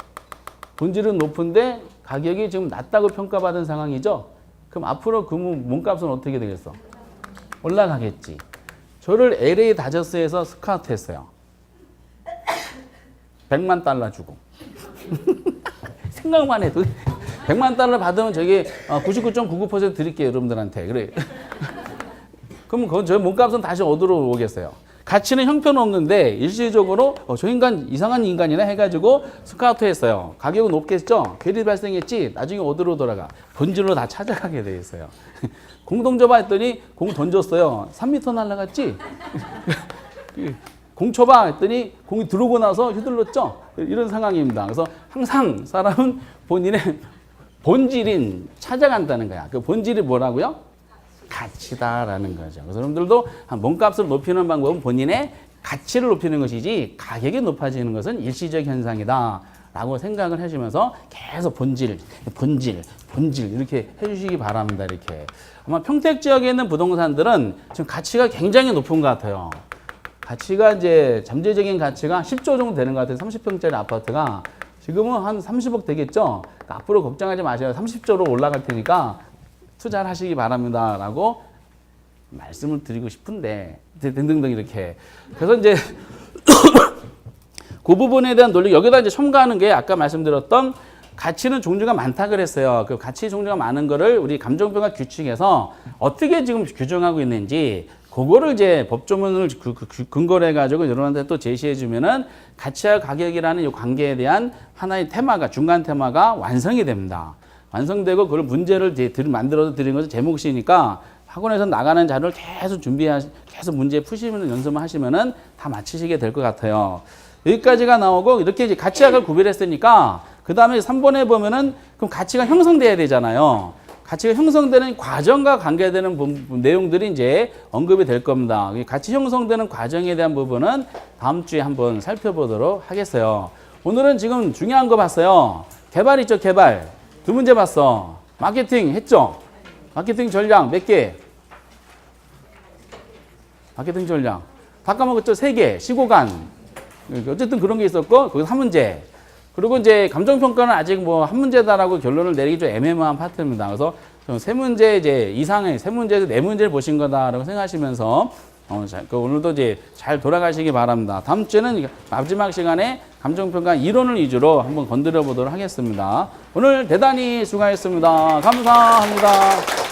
S1: 본질은 높은데 가격이 지금 낮다고 평가받은 상황이죠. 그럼 앞으로 그 몸값은 어떻게 되겠어? 올라가겠지. 저를 LA 다저스에서 스카우트 했어요. 100만 달러 주고. 생각만 해도 100만 달러 받으면 저기 99.99% 드릴게요, 여러분들한테. 그래. 그럼 저 몸값은 다시 어디로 오겠어요? 가치는 형편없는데 일시적으로 저 인간 이상한 인간이네 해가지고 스카우트 했어요. 가격은 높겠죠? 괴리 발생했지? 나중에 어디로 돌아가? 본질로 다 찾아가게 돼 있어요. 공 던져봐 했더니 공 던졌어요. 3m 날아갔지? 공 쳐봐 했더니 공이 들어오고 나서 휘둘렀죠? 이런 상황입니다. 그래서 항상 사람은 본인의 본질인 찾아간다는 거야. 그 본질이 뭐라고요? 가치다라는 거죠. 그래서 여러분들도 몸값을 높이는 방법은 본인의 가치를 높이는 것이지 가격이 높아지는 것은 일시적 현상이다 라고 생각을 하시면서 계속 본질 이렇게 해주시기 바랍니다. 이렇게. 아마 평택 지역에 있는 부동산들은 지금 가치가 굉장히 높은 것 같아요. 가치가 이제 잠재적인 가치가 10조 정도 되는 것 같아요. 30평짜리 아파트가. 지금은 한 30억 되겠죠? 그러니까 앞으로 걱정하지 마세요. 30조로 올라갈 테니까 투자를 하시기 바랍니다. 라고 말씀을 드리고 싶은데, 등등등 이렇게. 그래서 이제 그 부분에 대한 논리, 여기다 이제 첨가하는 게 아까 말씀드렸던 가치는 종류가 많다 그랬어요. 그 가치 종류가 많은 거를 우리 감정평가 규칙에서 어떻게 지금 규정하고 있는지, 그거를 이제 법조문을 근거로 해가지고 여러분한테 또 제시해주면은 가치와 가격이라는 이 관계에 대한 하나의 테마가, 중간 테마가 완성이 됩니다. 완성되고 그걸 문제를 만들어서 드린 것은 제 몫이니까 학원에서 나가는 자료를 계속 계속 문제 푸시면 연습을 하시면은 다 맞히시게 될 것 같아요. 여기까지가 나오고 이렇게 이제 가치학을 구별했으니까 그 다음에 3번에 보면은 그럼 가치가 형성돼야 되잖아요. 가치가 형성되는 과정과 관계되는 내용들이 이제 언급이 될 겁니다. 가치 형성되는 과정에 대한 부분은 다음 주에 한번 살펴보도록 하겠어요. 오늘은 지금 중요한 거 봤어요. 개발 있죠, 개발. 두 문제 봤어. 마케팅 했죠? 마케팅 전략 몇 개? 마케팅 전략. 다 까먹었죠? 3개. 시고간. 어쨌든 그런 게 있었고, 거기서 한 문제. 그리고 이제 감정평가는 아직 뭐 한 문제다라고 결론을 내리기 좀 애매모호한 파트입니다. 그래서 세 문제 이제 이상의, 3문제에서 4문제를 보신 거다라고 생각하시면서, 오늘도 이제 잘 돌아가시기 바랍니다. 다음 주에는 마지막 시간에 감정평가 이론을 위주로 한번 건드려 보도록 하겠습니다. 오늘 대단히 수고하셨습니다. 감사합니다.